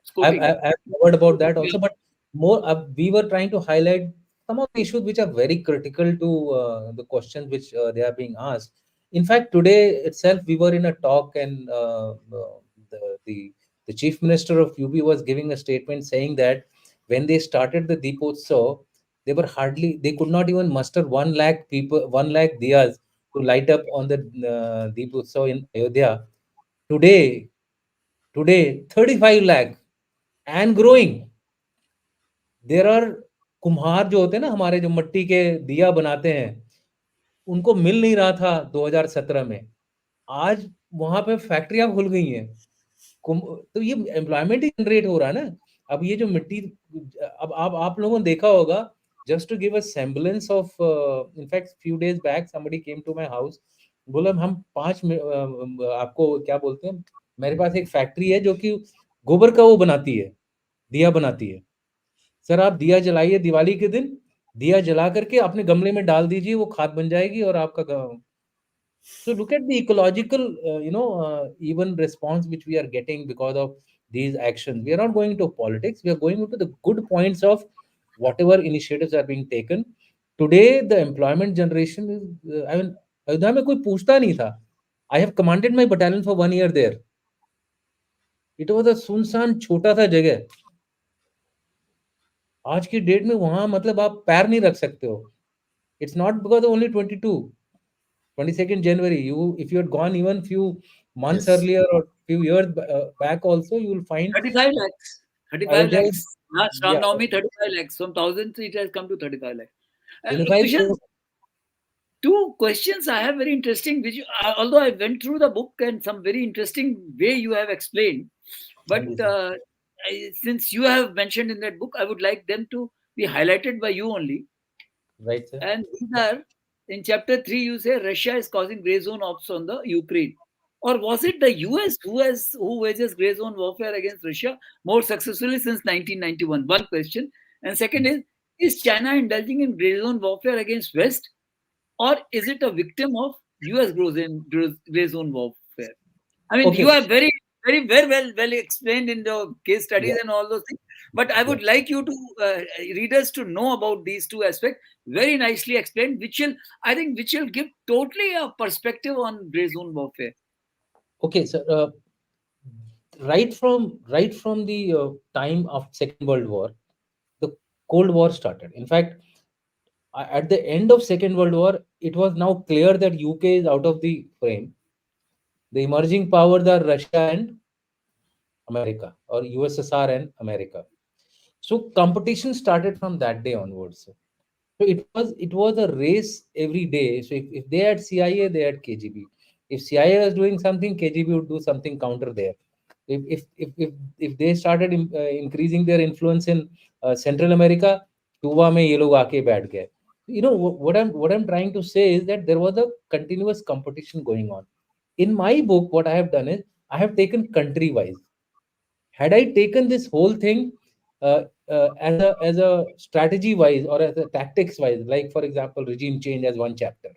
It's quoting. I've covered about that also, but more we were trying to highlight some of the issues which are very critical to the questions which they are being asked. In fact, today itself we were in a talk, and the, the the chief minister of UP was giving a statement saying that when they started the Deepotsav, they could not even muster 1 lakh people, 1 lakh diyas to light up on the Deepotsav in Ayodhya. Today, today 35 lakh and growing. There are कुम्हार जो होते हैं ना, हमारे जो मट्टी के दिया बनाते हैं, उनको मिल नहीं रहा था 2017 में। आज वहां पे फैक्ट्रियां खुल गई हैं। तो ये एम्प्लॉयमेंट ही जनरेट हो रहा है ना। अब ये जो मिट्टी, अब आप लोगों ने देखा होगा, just to give a semblance of, in fact few days back somebody came to my house, बोला हम आपको क्या बोलते हैं, मेरे पास एक फैक्ट्री है जो कि गोबर का वो बनाती है, दिया बनाती है। सर आप दिया जलाइए दिवाली के दिन, दिया जला करके अपने गमले में डाल दीजिए, वो खाद बन जाएगी और आपका so look at the ecological even response which we are getting because of these actions. We are not going to politics, we are going into the good points of whatever initiatives are being taken. Today the employment generation is I mean, Ayodhya में कोई पूछता नहीं था. I have commanded my battalion for 1 year there. It was a सुनसान छोटा सा जगह. आज की डेट में वहां मतलब आप पैर नहीं रख सकते हो. It's not because of only 22nd January. If you had gone even few months Yes. earlier or few years back also, you will find 35 lakhs. 35 Ayodhya lakhs. is, Last yeah, Ramnavami, 35 lakhs. From 1,000 it has come to 35 lakhs. 25 Dushyant, two questions I have very interesting, which although I went through the book and some very interesting way you have explained, but since you have mentioned in that book, I would like them to be highlighted by you only. right, sir? And these are in chapter 3, you say Russia is causing gray zone ops on the Ukraine. Or was it the US who wages gray zone warfare against Russia more successfully since 1991? One question. And second is China indulging in gray zone warfare against West, or is it a victim of US gray zone warfare? I mean, Okay, you are very well explained in the case studies yeah. and all those things. But I Yeah. would like you to readers to know about these two aspects, very nicely explained, which will give totally a perspective on gray zone warfare. Okay, so right from the time of Second World War, the Cold War started. In fact, at the end of Second World War, it was now clear that UK is out of the frame. The emerging powers are Russia and America, or USSR and America. So competition started from that day onwards. So it was a race every day. So if they had CIA, they had KGB. If CIA was doing something, KGB would do something counter there. If they started increasing their influence in Central America, Cuba में ये लोग आके बैठ गए. What I'm trying to say is that there was a continuous competition going on. In my book, what I have done is I have taken country wise. Had I taken this whole thing as a strategy wise or as a tactics wise, like for example regime change as one chapter,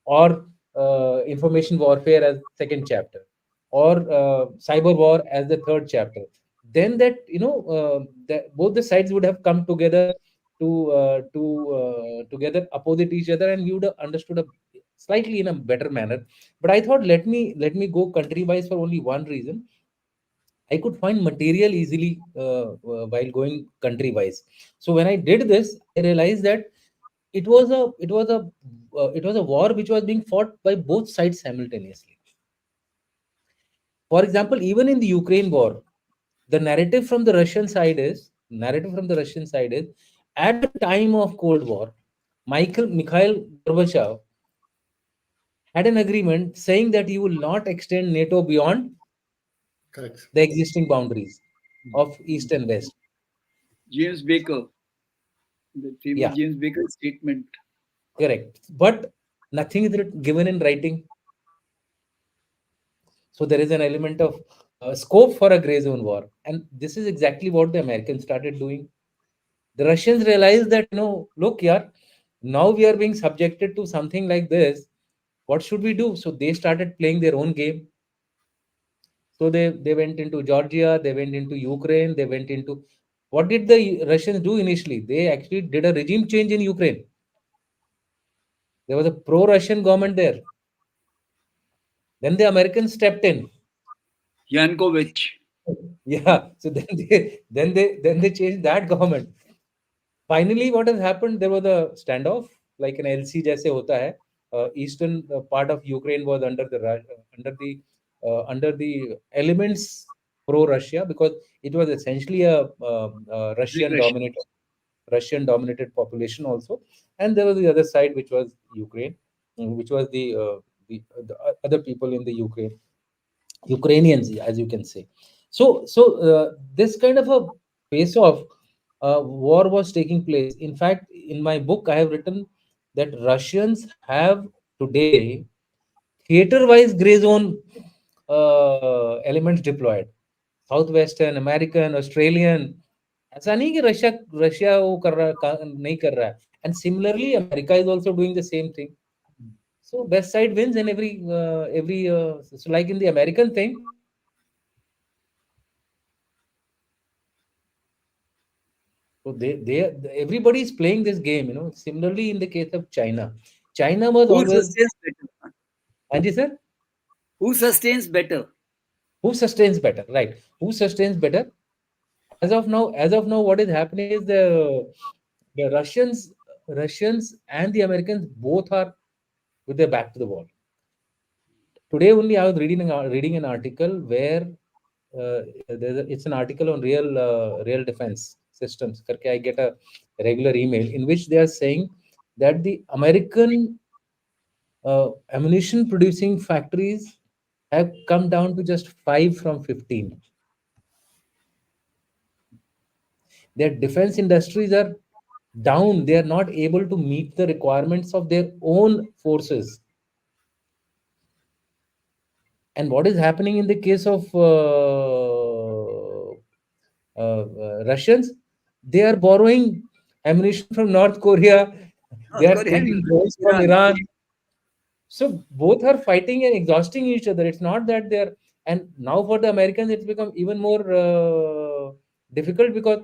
or information warfare as second chapter, or cyber war as the third chapter, then both the sides would have come together to together opposite each other, and we would have understood a slightly in a better manner. But I thought, let me go country wise for only one reason. I could find material easily while going country wise. So when I did this, I realized that it was a war which was being fought by both sides simultaneously. For example, even in the Ukraine war, the narrative from the Russian side is at the time of Cold War, Mikhail Gorbachev had an agreement saying that he will not extend NATO beyond Correct. the existing boundaries of East and West. James Baker, the famous Yeah, James Baker statement. correct. But nothing is given in writing. So there is an element of scope for a gray zone war. And this is exactly what the Americans started doing. The Russians realized that, look, yeah, now we are being subjected to something like this. What should we do? So they started playing their own game. So they went into Georgia, they went into Ukraine, they went into, what did the Russians do initially? They actually did a regime change in Ukraine. There was a pro-Russian government there. Then the Americans stepped in. Yankovic. Yeah. So then they changed that government. Finally, what has happened? There was a standoff, like an LC जैसे होता है. Eastern part of Ukraine was under the elements pro-Russia, because it was essentially a Aggression. Russian dominated population also, and there was the other side, which was Ukraine, which was the other people in the Ukrainians, as you can say. So this kind of a face-off war was taking place. In fact, in my book, I have written that Russians have today theater-wise gray zone elements deployed. Southwestern, American, Australian. ऐसा नहीं कि Russia Russia वो नहीं कर रहा है. And similarly, America is also doing the same thing. So best side wins in every so like in the American thing. So everybody is playing this game. Similarly, in the case of China, China was Who always, sustains better? Anji sir, Who sustains better? who sustains better, right? Who sustains better? As of now, what is happening is the Russians and the Americans both are with their back to the wall. Today only, I was reading an article where it's an article on real defense systems. करके I get a regular email in which they are saying that the American ammunition producing factories have come down to just 5 from 15. Their defense industries are down. They are not able to meet the requirements of their own forces. And what is happening in the case of Russians? They are borrowing ammunition from North Korea. They North are Korea taking and drones from Iran. Iran. So both are fighting and exhausting each other. It's not that they're, and now for the Americans, it's become even more difficult, because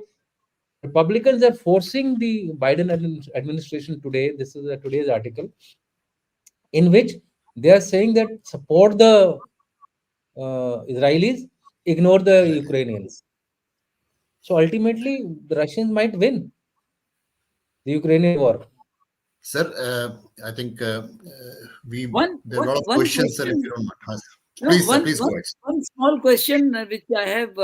Republicans are forcing the Biden administration today. This is today's article in which they are saying that support the Israelis, ignore the Correct. Ukrainians. So ultimately, the Russians might win the Ukrainian war. Sir, I think we One, there are a one, lot of one questions, sir. If you question. don't mind, No, please, sir, please go ahead. one small question which I have.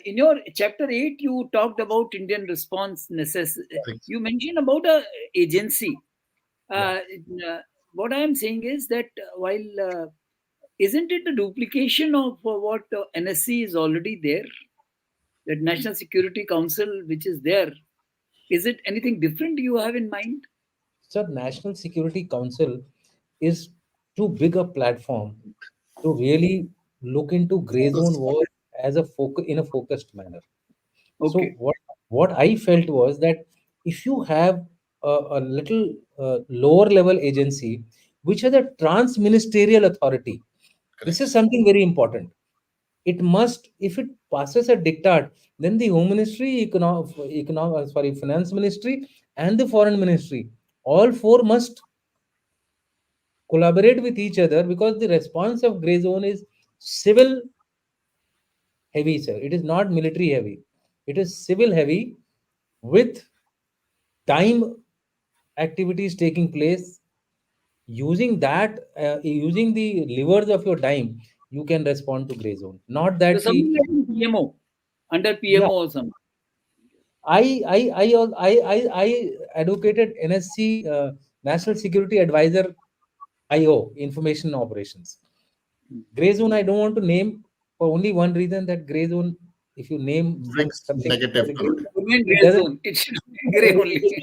In your chapter 8, you talked about Indian response necessity. Correct. You mentioned about a agency. Yeah. What I am saying is that while isn't it a duplication of what NSC is already there, that National Security Council, which is there, is it anything different you have in mind? So National Security Council is too big a platform to really look into gray zone Focus. war as a focus in a focused manner. So Okay, what I felt was that if you have a little lower level agency which has a trans ministerial authority, this is Correct. something very important. It must, if it passes a diktat, then the Home Ministry, Finance Ministry, and the Foreign Ministry, all four must collaborate with each other, because the response of gray zone is civil heavy, sir. It is not military heavy. It is civil heavy with time activities taking place, using that, using the levers of your time, you can respond to gray zone. Not So that something key. like in PMO, under Yeah, PMO or something. I advocated NSC, National Security Advisor, IO, Information Operations. Gray zone, I don't want to name for only one reason, that gray zone, if you name Brings something, negative It connotation. should remain it gray doesn't. zone. It should be gray only.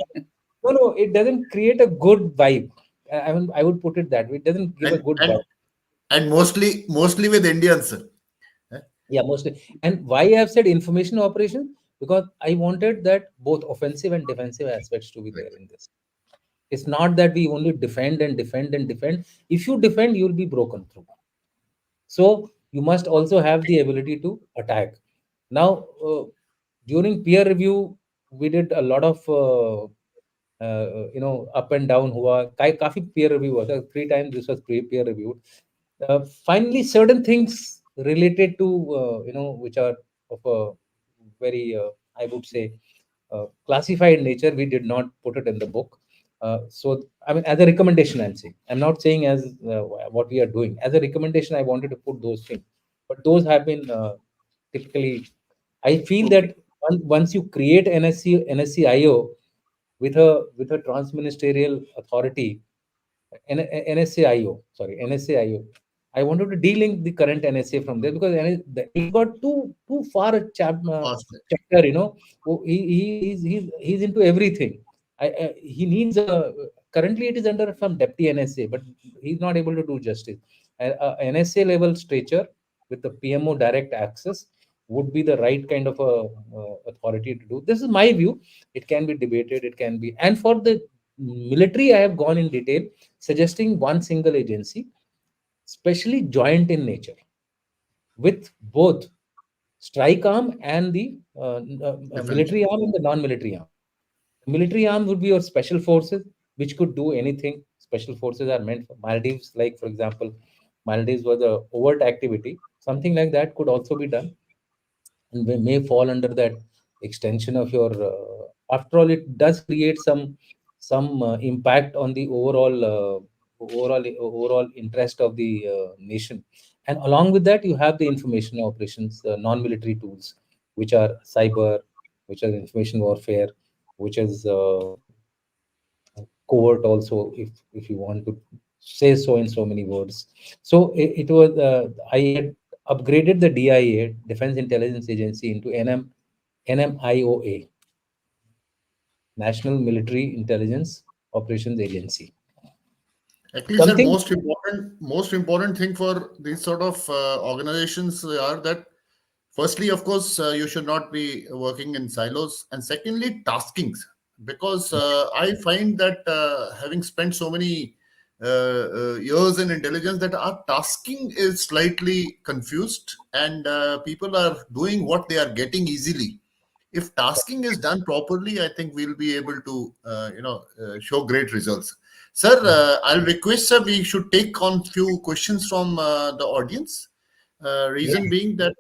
No, no, it doesn't create a good vibe. I mean, I would put it that way. It doesn't give a and good and vibe. and mostly with Indians, sir. Eh? Yeah, mostly. And why I have said information operation? Because I wanted that both offensive and defensive aspects to be Right. there in this. It's not that we only defend and defend and defend. If you defend, you'll be broken through. So you must also have the ability to attack. Now, during peer review, we did a lot of up and down. हुआ काफी peer review हुआ था. 3 times this was peer reviewed. Finally, certain things related to which are of a very I would say classified nature, we did not put it in the book. So I mean, as a recommendation, I'm saying, I'm not saying as what we are doing. As a recommendation, I wanted to put those things, but those have been typically. I feel Okay. that once you create NSCIO with a transministerial authority, NSAIO, sorry, NSAIO. I wanted to de-link the current NSA from there, because it got too far a Faster. chapter. He's into everything. He needs a, currently it is under some deputy NSA, but he's not able to do justice. NSA level stature with the PMO direct access would be the right kind of a authority to do. This is my view. It can be debated. It can be, and for the military, I have gone in detail, suggesting one single agency, specially joint in nature, with both strike arm and the Defense. military arm and the non-military arm. Military arm would be your special forces, which could do anything. Special forces are meant for Maldives, like for example, Maldives was a overt activity. Something like that could also be done, and may fall under that extension of your. After all, it does create some impact on the overall interest of the nation. And along with that, you have the information operations, non-military tools, which are cyber, which are information warfare, which is covert also, if you want to say so in so many words. So it was I had upgraded the DIA, Defense Intelligence Agency, into NMIOA, National Military Intelligence Operations Agency. Actually, sir, Something. most important thing for these sort of organizations are that, firstly, of course, you should not be working in silos, and secondly, taskings. Because I find that having spent so many years in intelligence, that our tasking is slightly confused, and people are doing what they are getting easily. If tasking is done properly, I think we'll be able to show great results. Sir, I'll request, sir, we should take on few questions from the audience. Yeah, Reason being that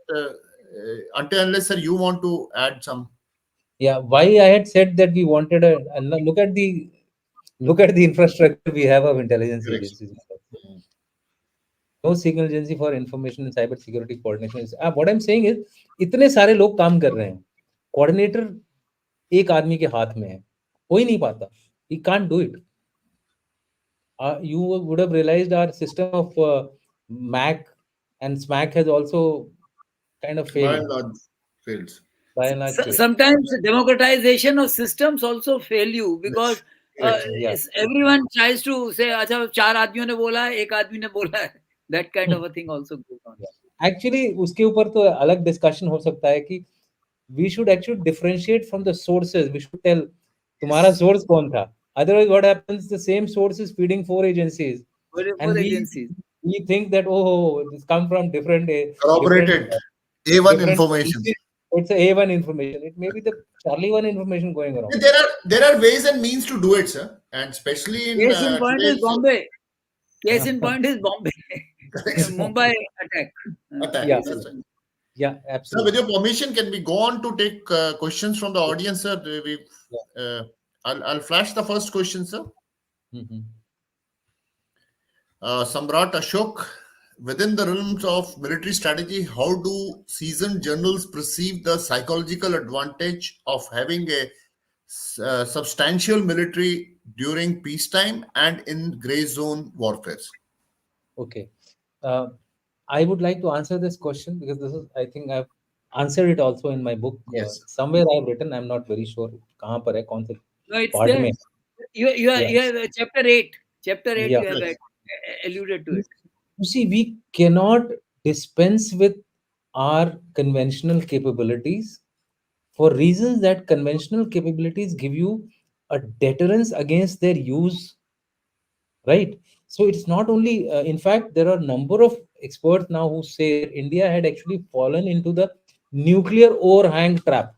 until unless, sir, you want to add some. yeah. Why I had said that we wanted a, and look at the infrastructure we have of intelligence Correction. agencies. No single agency for information and cyber security coordination. What I'm saying is, इतने सारे लोग काम कर रहे हैं, coordinator एक आदमी के हाथ में है, हो ही नहीं पाता. He can't do it. You would have realized our system of MAC and SMAC has also kind of By failed, and large, fails. by and large failed. Sometimes democratization of systems also fail you, Yes. because Correct. Yeah. everyone tries to say, अच्छा चार आदमियों ने बोला है, एक आदमी ने बोला है. That kind Hmm. of a thing also goes on. Yeah. Actually, उसके ऊपर तो अलग discussion हो सकता है कि we should actually differentiate from the sources. We should tell तुम्हारा Yes. source कौन था. Otherwise, what happens? The same source is feeding 4 agencies, For and agencies. we think that, oh, this come from different Corroborated. A1 different. information. It's a A1 information. It may be the Charlie 1 information going around. There are ways and means to do it, sir, and especially in Case in point is today's Bombay. Case in point is Bombay. Mumbai attack. attack. Yeah, That's right. yeah, Sir, with absolutely. your permission, can we go on to take questions from the audience, sir? We've Yeah. I'll flash the first question, sir. Mhm. Samrat Ashok, within the realms of military strategy, how do seasoned generals perceive the psychological advantage of having a substantial military during peacetime and in gray zone warfare? Okay. Uh, I would like to answer this question because this is, I think I've answered it also in my book. Yes, Somewhere I've written, I'm not very sure कहाँ पर है, कौन से No, it's part there. में. Yeah. You have chapter 8. Chapter 8, Yeah. you have yes, alluded to it. You see, we cannot dispense with our conventional capabilities for reasons that conventional capabilities give you a deterrence against their use, right? So it's not only, in fact, there are a number of experts now who say that India had actually fallen into the nuclear overhang trap,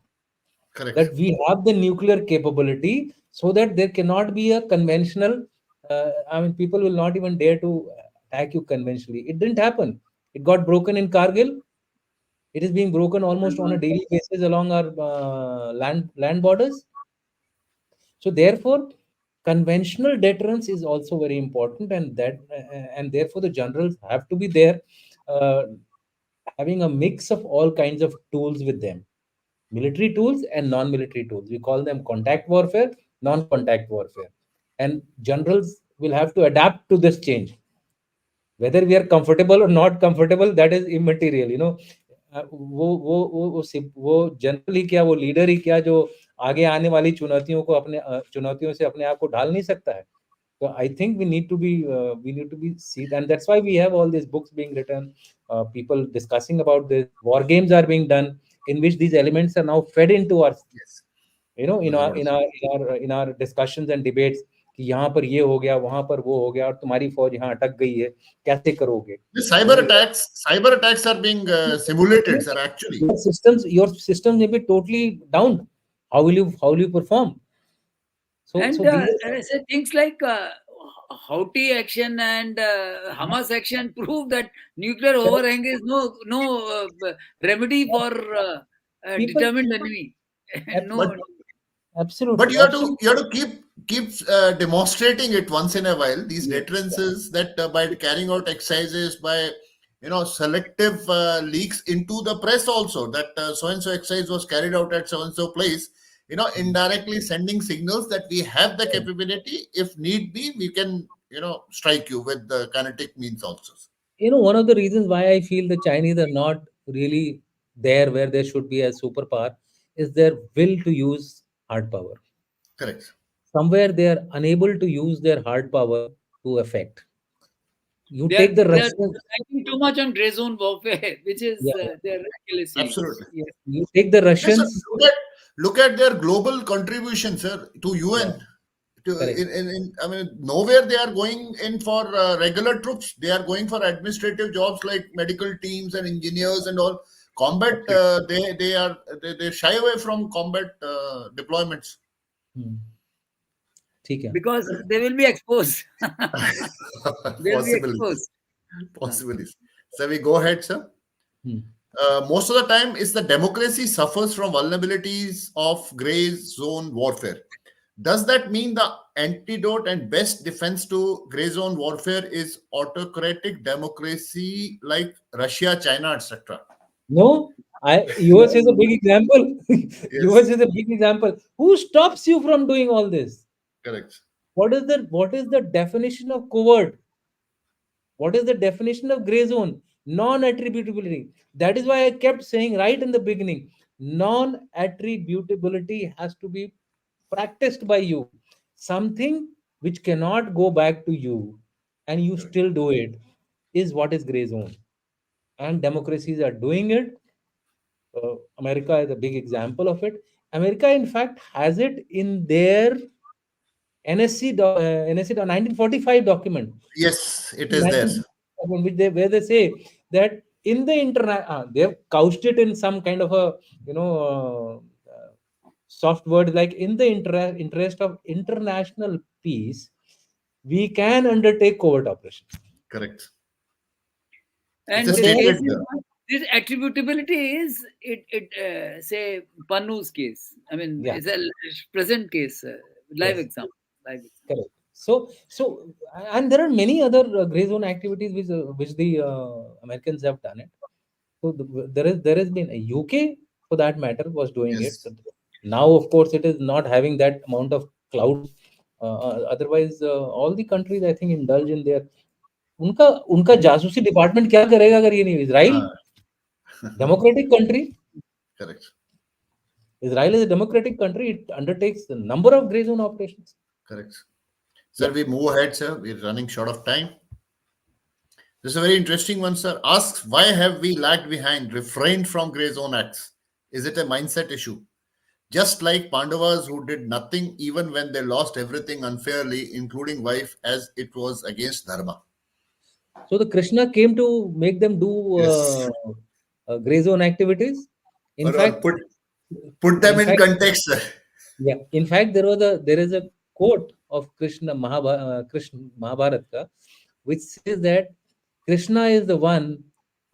correct. that we have the nuclear capability so that there cannot be a conventional, I mean, people will not even dare to attack you conventionally. It didn't happen. It got broken in Kargil. It is being broken almost on a daily basis along our land borders. So therefore, conventional deterrence is also very important, and therefore the generals have to be there, uh, having a mix of all kinds of tools with them, military tools and non-military tools. We call them contact warfare, non-contact warfare, and generals will have to adapt to this change. Whether we are comfortable or not comfortable, that is immaterial, you know. वो general ही क्या, वो leader ही क्या, जो आगे आने वाली चुनौतियों को अपने चुनौतियों से अपने आप को ढाल नहीं सकता है. So I think we need to be see, and that's why we have all these books being written, people discussing about this. War games are being done in which these elements are now fed into our, Yes, you know, very well. in our discussions and debates, कि यहाँ पर ये हो गया, वहां पर वो हो गया, और तुम्हारी फौज यहाँ अटक गई है, कैसे करोगे? The You know, cyber attacks are being simulated, sir. Actually, your systems may be totally down. How will you perform? So And these say things like Houthi action and Hamas action prove that nuclear are overhang is no remedy for people. determined enemy. but No, but Absolutely, you have absolutely. to keep demonstrating it once in a while. These yes. deterrences that by carrying out exercises, by selective leaks into the press also, that so and so exercise was carried out at so and so place. Indirectly sending signals that we have the capability. If need be, we can strike you with the kinetic means also. You know, one of the reasons why I feel the Chinese are not really there where they should be as superpower is their will to use hard power. Correct. Somewhere they are unable to use their hard power to effect. You They are take the they are Russians, relying too much on gray zone warfare, which is yeah, their Achilles heels. Absolutely. Yes. you take the Yes, sir. Russians, Look at their global contribution, sir, to yeah, UN. correct. I mean, nowhere they are going in for regular troops. They are going for administrative jobs like medical teams and engineers and all. Combat, Absolutely. they shy away from combat deployments. Hmm. ठीक है. Because they will be exposed. They'll be Possibly, exposed. Uh, possibly. So we go ahead, sir. Hmm. Most of the time, is the democracy suffers from vulnerabilities of gray zone warfare. Does that mean the antidote and best defense to gray zone warfare is autocratic democracy like Russia, China, etc.? No, US is a big example. Yes, US is a big example. Who stops you from doing all this? correct. What is the definition of covert? What is the definition of gray zone? Non-attributability. That is why I kept saying right in the beginning, non-attributability has to be practiced by you. Something which cannot go back to you and you Correct. still do it is what is gray zone. And democracies are doing it. America is a big example of it. America, in fact, has it in their NSC 1945 document. Yes, it is there, sir. 1947, which where they say that in the internet, they've couched it in some kind of a, you know, soft word, like in the interest of international peace, we can undertake covert operations. Correct. It's a And So this there, case statement is there. this attributability is it say Pannu's case. I mean, yeah, it's a present case. live Yes. example. Live example. Correct. So, and there are many other gray zone activities which the Americans have done it. So there has been a UK for that matter was doing it. Yes. Now, of course, it is not having that amount of clout. Otherwise, all the countries I think indulge in their उनका उनका जासूसी department क्या करेगा अगर ये नहीं Israel Ah, democratic country correct. Israel is a democratic country. It undertakes a number of gray zone operations. Correct. Yeah. Sir, we move ahead, sir. We're running short of time. This is a very interesting one, sir. Asks, why have we lagged behind, refrained from gray zone acts? Is it a mindset issue? Just like Pandavas who did nothing even when they lost everything unfairly, including wife, as it was against Dharma. So the Krishna came to make them do Yes. gray zone activities. In Or fact, put them in in fact, context, sir. yeah. In fact, there is a quote of Krishna Mahabharata, which says that Krishna is the one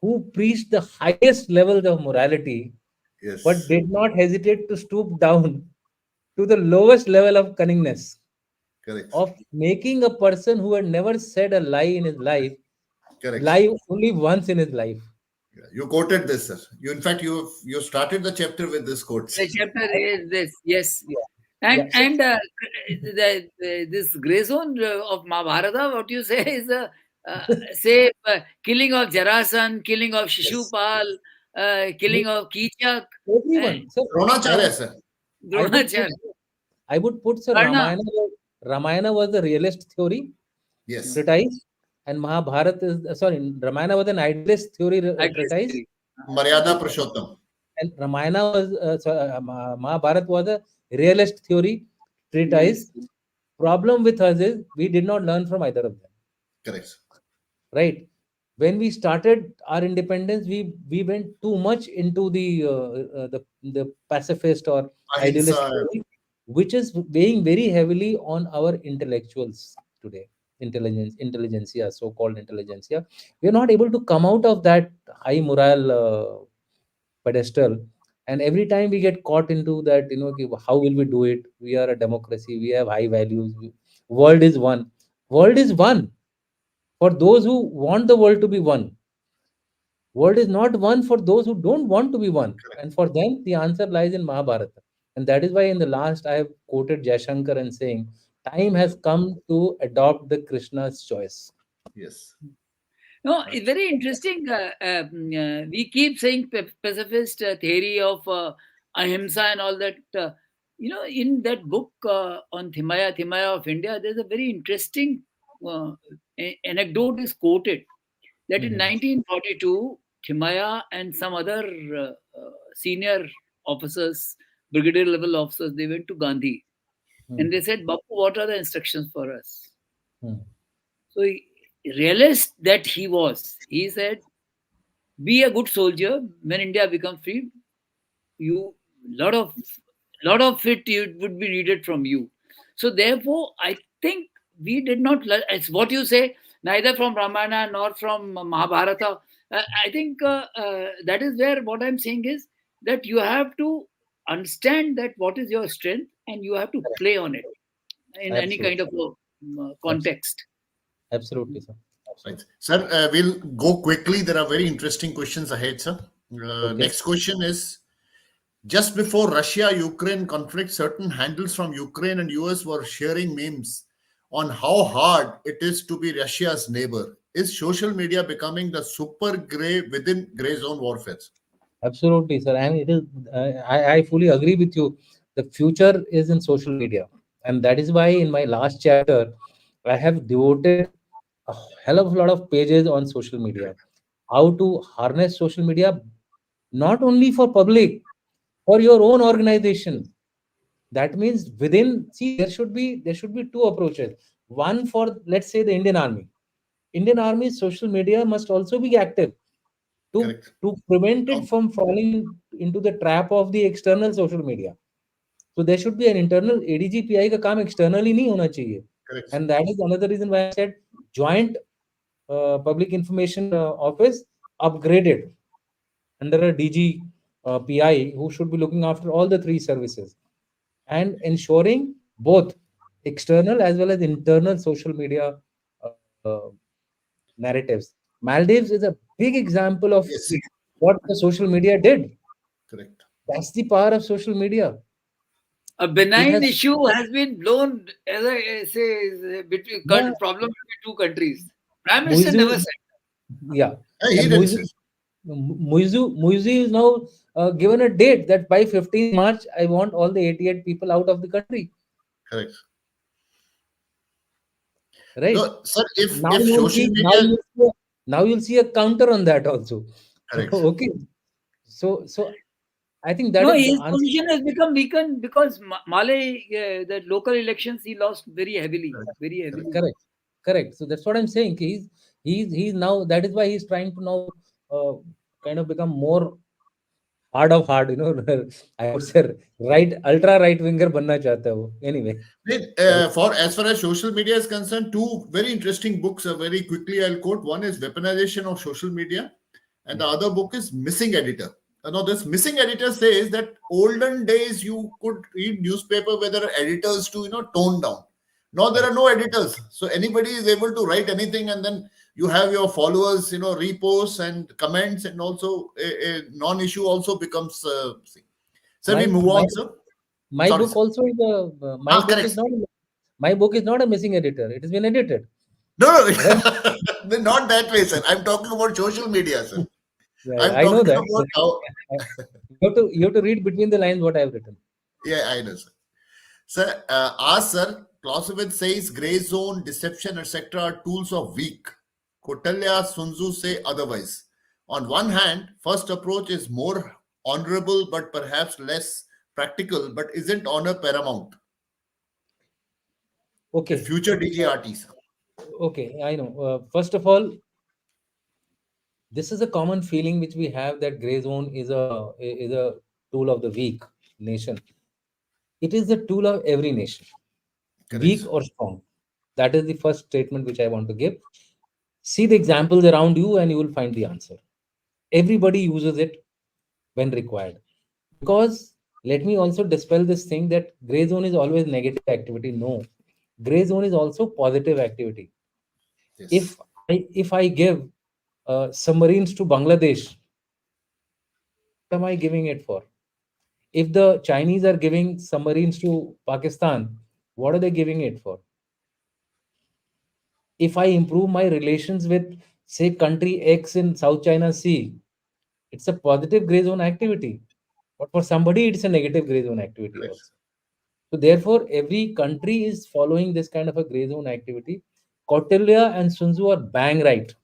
who preached the highest levels of morality, but Yes. did not hesitate to stoop down to the lowest level of cunningness, Correct. of making a person who had never said a lie in his life Correct. lie only once in his life. Yeah, you quoted this, sir. You, in fact, you started the chapter with this quote. The chapter is this, yes. Yeah, And yeah. So this gray zone of Mahabharata, what you say is uh, say killing of Jarasan, killing of Yes. Shishupal, killing of Kichak, and everyone. So I Dronacharya, would sir. I would put Dronacharya, I would put sir Karna, Ramayana was the realist theory Yes. treatise, and Mahabharata is sorry Ramayana was an idealist theory idealist treatise, theory. Maryada Purushottam. and Ramayana was Mahabharata was a realist theory treatise. Yes, Problem with us is we did not learn from either of them. Correct. Right, when we started our independence we went too much into the pacifist or Ahimsa. idealist theory, which is weighing very heavily on our intellectuals today, intelligentsia, so called intelligentsia. We are not able to come out of that high moral pedestal, and every time we get caught into that, okay, how will we do it? We are a democracy, we have high values, world is one. World is one for those who want the world to be one. World is not one for those who don't want to be one. Correct. And for them, the answer lies in Mahabharata. And that is why in the last I have quoted Jaishankar and saying, time has come to adopt the Krishna's choice. Yes. no, Right. it's very interesting. We keep saying pacifist theory of ahimsa and all that. In that book on Thimaya of India, there's a very interesting uh, anecdote is quoted that in Mhm. 1942, Thimaya and some other senior officers, brigadier level officers, they went to Gandhi Hmm. and they said, Bapu, what are the instructions for us? Hmm. So, realist that he was, he said, be a good soldier. When India becomes free, you lot of it would be needed from you. So therefore, I think we did not. It's what you say. Neither from Ramayana nor from Mahabharata. I think that is where what I'm saying is that you have to understand that what is your strength and you have to Correct. play on it in any kind Absolutely. of Abs- context. Absolutely, sir. Right. Absolutely. Sir, we'll go quickly. There are very interesting questions ahead, sir. Okay. Next question is, just before Russia-Ukraine conflict, certain handles from Ukraine and US were sharing memes on how hard it is to be Russia's neighbor. Is social media becoming the super gray within gray zone warfare? Absolutely, sir. And it is, I fully agree with you. The future is in social media. And that is why in my last chapter, I have devoted a hell of a lot of pages on social media. How to harness social media, not only for public, for your own organization. That means within, see, there should be two approaches. One for, let's say, the Indian Army. Indian Army's social media must also be active to Correct. to prevent it Count- from falling into the trap of the external social media. So there should be an internal ADGPI का काम externally नहीं होना चाहिए. Correct. And that is another reason why I said joint public information office upgraded under a DG PI who should be looking after all the three services and ensuring both external as well as internal social media uh, uh, narratives. Maldives is a big example of Yes, what the social media did. correct. That's the power of social media. A It benign has, issue has been blown as I say between yeah, problem between two countries. Prime Minister Muizu, never said. yeah, He and didn't say. Muizu is now given a date that by 15th March, I want all the 88 people out of the country. Correct. Right No, sir, now, if you will social see media, now you'll see a counter on that also. correct. Okay, so I think that No, is the his answer. position has become weakened because Malay, the local elections, he lost very heavily, Correct. very Correct. heavily. Correct, correct. So that's what I'm saying. He's now, that is why he's trying to now uh, kind of become more hard of hard. I would say right, ultra right winger banna chahta hai wo. Anyway, Then, right. for as far as social media is concerned, two very interesting books. Very quickly, I'll quote. One is Weaponization of Social Media, and the other book is Missing Editor. Now, this Missing Editor says that olden days you could read newspaper where there are editors to tone down. Now there are Correct. no editors, so anybody is able to write anything, and then you have your followers, reposts and comments, and also a non-issue also becomes. So we My move my on, sir. my Sorry, book sir. also is a Ah, correct. my book is not a missing editor. It has been edited. No, Right? no, not that way, sir. I'm talking about social media, sir. Yeah, yeah, I'm I know talking that. about how. You have to read between the lines what I've written. Yeah, I know, sir. Sir, sir, Clausewitz says gray zone, deception, etc. are tools of weak. Kautilya, Sun Tzu say otherwise. On one hand, first approach is more honorable but perhaps less practical, but isn't honor paramount? A Okay, future DGRT, sir. okay, I know. First of all, this is a common feeling which we have that gray zone is a tool of the weak nation. It is the tool of every nation, Correct, weak sir. or strong. That is the first statement which I want to give. See the examples around you, and you will find the answer. Everybody uses it when required. Because let me also dispel this thing that gray zone is always negative activity. No, gray zone is also positive activity. Yes. If I give submarines to Bangladesh, what am I giving it for? If the Chinese are giving submarines to Pakistan, what are they giving it for? If I improve my relations with, say, country X in South China Sea, it's a positive gray zone activity. But for somebody, it's a negative gray zone activity Correct, sir. also. So therefore, every country is following this kind of a gray zone activity. Kautilya and Sun Tzu are bang right.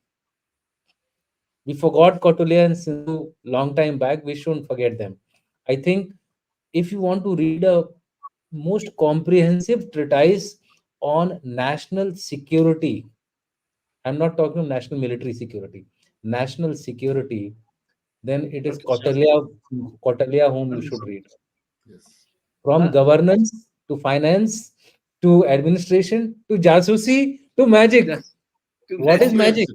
We forgot Kautilya and Sindhu long time back. We shouldn't forget them. I think if you want to read a most comprehensive treatise on national security, I'm not talking of national military security, national security, then it is Okay, sir. Kautilya whom you should Understood. read. Yes. From Uh, governance to finance to administration to jasusi to magic. that's too What is magic. magic? Comprehensive.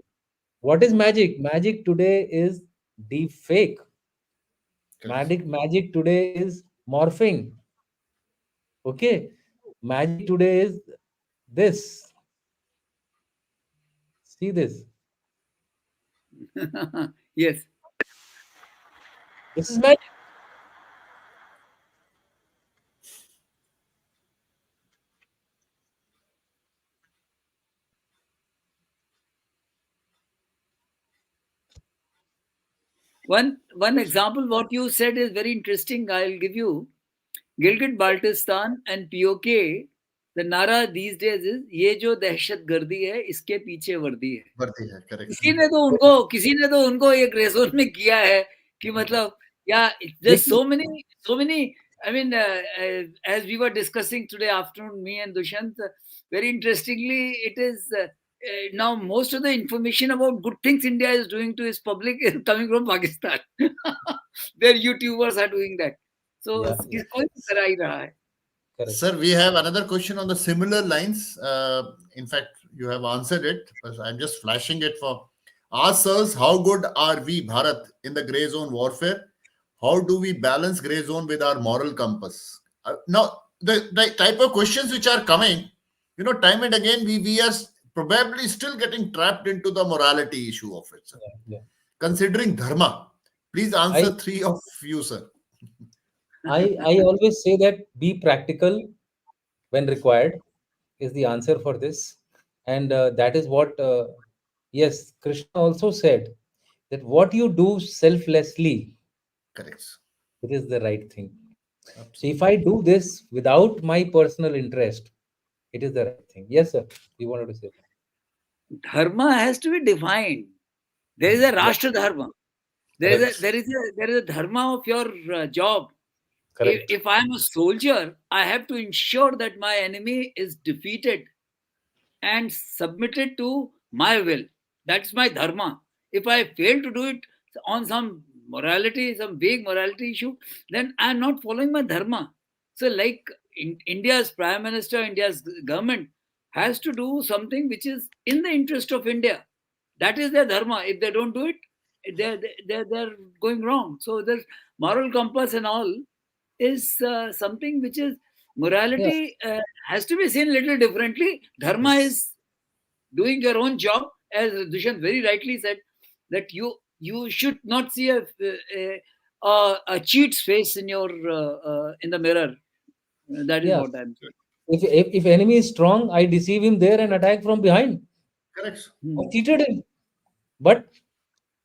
What is magic? Magic today is deep fake. Correct. Magic today is morphing. Okay. Magic today is this. See this. Yes. This is magic. One example, what you said is very interesting. I'll give you Gilgit Baltistan and POK. The Nara these days is ये जो दहशत गर्दी है इसके पीछे वर्दी है. Bharti hai. Correct. किसी ने तो उनको एक रेजोन में किया है कि मतलब yeah, there's देखिए, so many I mean as we were discussing today afternoon, me and Dushyant, very interestingly it is now most of the information about good things India is doing to its public is coming from Pakistan. Their YouTubers are doing that, so yeah, yeah, किसको ही करा ही रहा है. correct. Sir, we have another question on the similar lines. In fact, you have answered it, but I'm just flashing it for. Ask us, how good are we, Bharat, in the gray zone warfare? How do we balance gray zone with our moral compass? Now, the type of questions which are coming, time and again, we are probably still getting trapped into the morality issue of it, sir. Yeah, yeah. Considering dharma, please I answer three of you, sir. I always say that be practical when required is the answer for this, and that is what yes, Krishna also said that what you do selflessly, Correct. it is the right thing. So if Absolutely. I do this without my personal interest, it is the right thing. Yes, sir. You wanted to say Dharma has to be defined. There is something? a Yeah, Rashtra Dharma. correct, There is a dharma of your job. correct. If I am a soldier, I have to ensure that my enemy is defeated and submitted to my will. That's my dharma. If I fail to do it on some morality, some vague morality issue, then I'm not following my dharma. So, like India's prime minister, India's government has to do something which is in the interest of India. That is their dharma. If they don't do it, they're going wrong. So, the moral compass and all is something which is Yeah, morality has to be seen a little differently. Dharma Yes. is doing your own job, as Dushyant very rightly said, that you should not see a cheat's face in your in the mirror. That is yeah. what I'm saying. If enemy is strong, I deceive him there and attack from behind. Correct. I Hmm. cheated him, but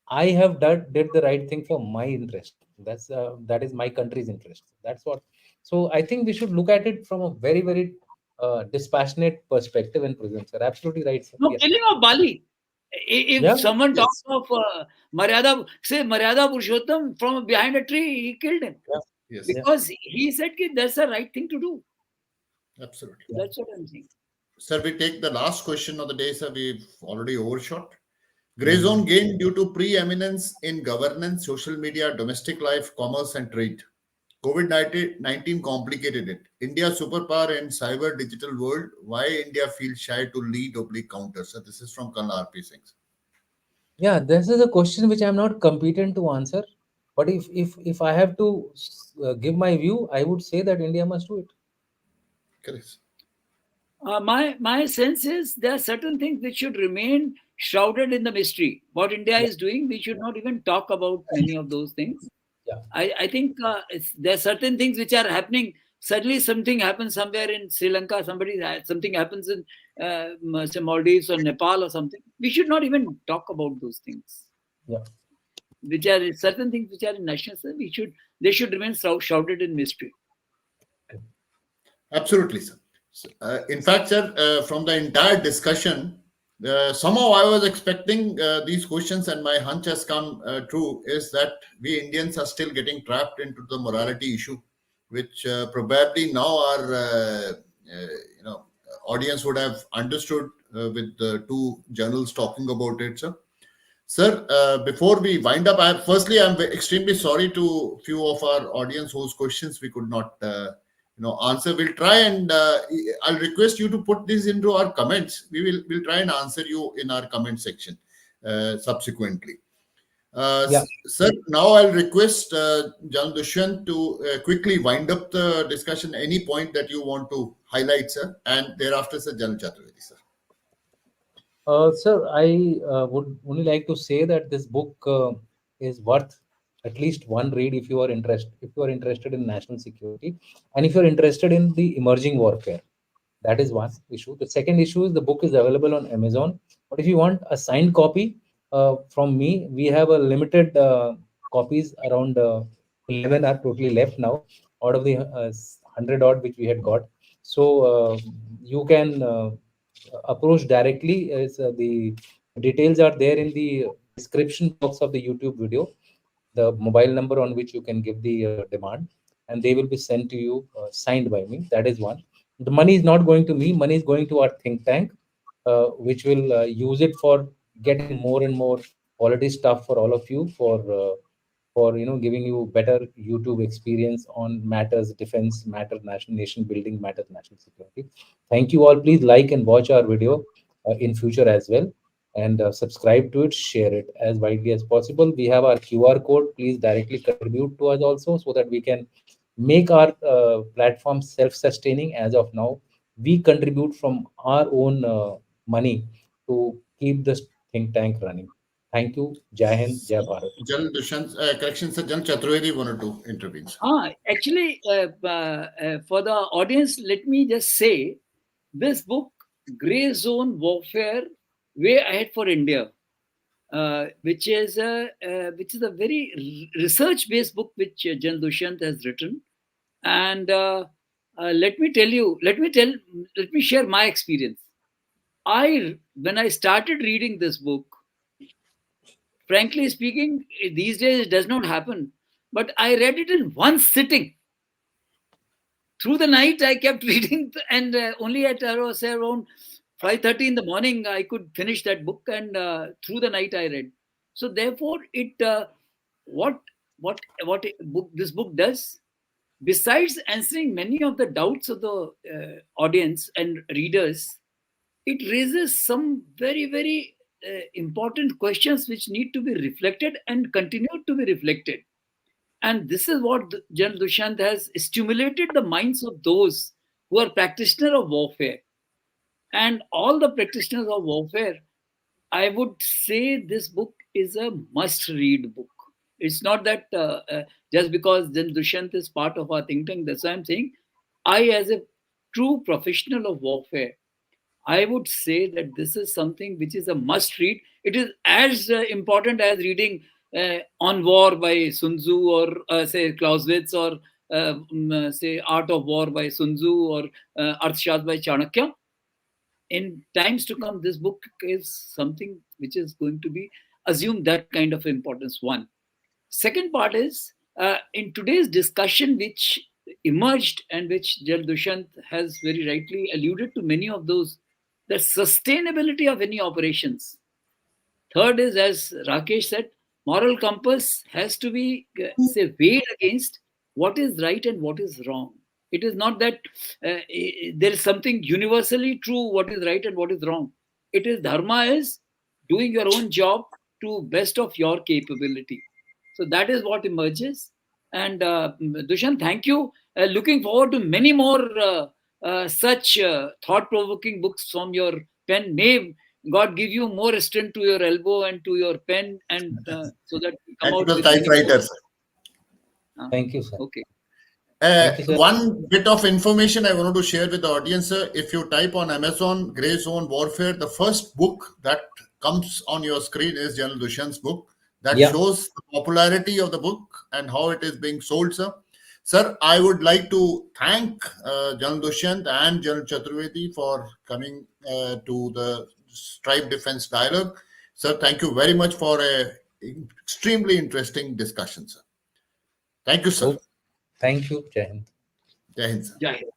I have did the right thing for my interest. That is my country's interest. That's what. So I think we should look at it from a very dispassionate perspective and present, sir. Absolutely right, sir. No, Yes. killing of Bali. Yeah. If someone talks Yes. of Maryada Purushottam from behind a tree, he killed him Yeah. Yes. Yeah. because he said that that's the right thing to do. Absolutely. Yeah. That's what I'm saying. Sir, we take the last question of the day, sir. We've already overshot. Gray Mhm. zone gained due to preeminence in governance, social media, domestic life, commerce, and trade. COVID-19 complicated it. India superpower in cyber digital world. Why India feels shy to lead oblique counter? So this is from Kanal RP Singh. Yeah. This is a question which I'm not competent to answer. But if I have to give my view, I would say that India must do it. Correct. My sense is there are certain things which should remain shrouded in the mystery. What India Yeah. is doing, we should not even talk about many of those things. Yeah. I think there are certain things which are happening. Suddenly, something happens somewhere in Sri Lanka. Something happens in say Maldives or Nepal or something. We should not even talk about those things. Yeah. Which are certain things which are in national service. They should remain shrouded in mystery. Absolutely, sir. In fact, sir, from the entire discussion, somehow I was expecting these questions, and my hunch has come true is that we Indians are still getting trapped into the morality issue, which probably now our audience would have understood with the two journals talking about it, sir. Sir, before we wind up, I'm extremely sorry to few of our audience whose questions we could not, answer. We'll try and I'll request you to put this into our comments. We'll try and answer you in our comment section subsequently. Yeah. Sir, now I'll request Jan Dushyant to quickly wind up the discussion. Any point that you want to highlight, sir, and thereafter, Sir Jan Chaturvedi, sir. Sir, I would only like to say that this book is worth at least one read if you are interested. If you are interested in national security, and if you are interested in the emerging warfare, that is one issue. The second issue is the book is available on Amazon. But if you want a signed copy from me, we have a limited copies. Around 11 are totally left now out of the 100 odd which we had got. So you can approach directly. The details are there in the description box of the YouTube video, the mobile number on which you can give the demand, and they will be sent to you signed by me. That is one. The money is not going to me, money is going to our think tank, which will use it for getting more and more quality stuff for all of you, for giving you better YouTube experience on matters defense, matter national nation building, matter national security. Thank you all. Please like and watch our video in future as well, and subscribe to it, share it as widely as possible. We have our QR code. Please directly contribute to us also, so that we can make our platform self-sustaining. As of now, we contribute from our own money to keep this think tank running. Thank you. Jai Hind, Jai Bharat. Jan Dushyant, correction, sir. Jan Chaturvedi wanted to intervene, sir. Actually, for the audience, let me just say this book, Grey Zone Warfare, Way Ahead for India, which is a very research-based book which Jan Dushyant has written. And let me share my experience. When I started reading this book, frankly speaking, these days it does not happen. But I read it in one sitting. Through the night, I kept reading, and only at around 5:30 in the morning, I could finish that book. And through the night, I read. So therefore, what this book does, besides answering many of the doubts of the audience and readers, it raises some very important questions which need to be reflected and continue to be reflected. And this is what Jan Dushyant has stimulated the minds of those who are practitioners of warfare. And all the practitioners of warfare, I would say this book is a must-read book. It's not that just because Jan Dushyant is part of our think tank, that's why I'm saying. I, as a true professional of warfare, I would say that this is something which is a must read. It is as important as reading On War by Sun Tzu, or say Clausewitz, or say Art of War by Sun Tzu, or Arthashastra by Chanakya. In times to come, this book is something which is going to be assumed that kind of importance. One. Second part is in today's discussion, which emerged and which Jal Dushyant has very rightly alluded to many of those, the sustainability of any operations. Third is, as Rakesh said, moral compass has to be say weighed against what is right and what is wrong. It is not that there is something universally true what is right and what is wrong. It is dharma is doing your own job to best of your capability. So that is what emerges. And Dushyant, thank you. Looking forward to many more such thought-provoking books from your pen. May God give you more strength to your elbow and to your pen, and so that you come And to out the with many more. typewriter, sir. Thank you, sir. Okay. Thank you, sir. One bit of information I wanted to share with the audience, sir. If you type on Amazon Grey Zone Warfare, the first book that comes on your screen is General Dushyant's book. That Yeah. shows the popularity of the book and how it is being sold, sir. Sir, I would like to thank General Dushyant and General Chaturvedi for coming to the Stripe Defense Dialogue. Sir, thank you very much for a extremely interesting discussion, sir. Thank you, sir. Thank you, Jai Hind. Jai Hind, sir. Jai Hind.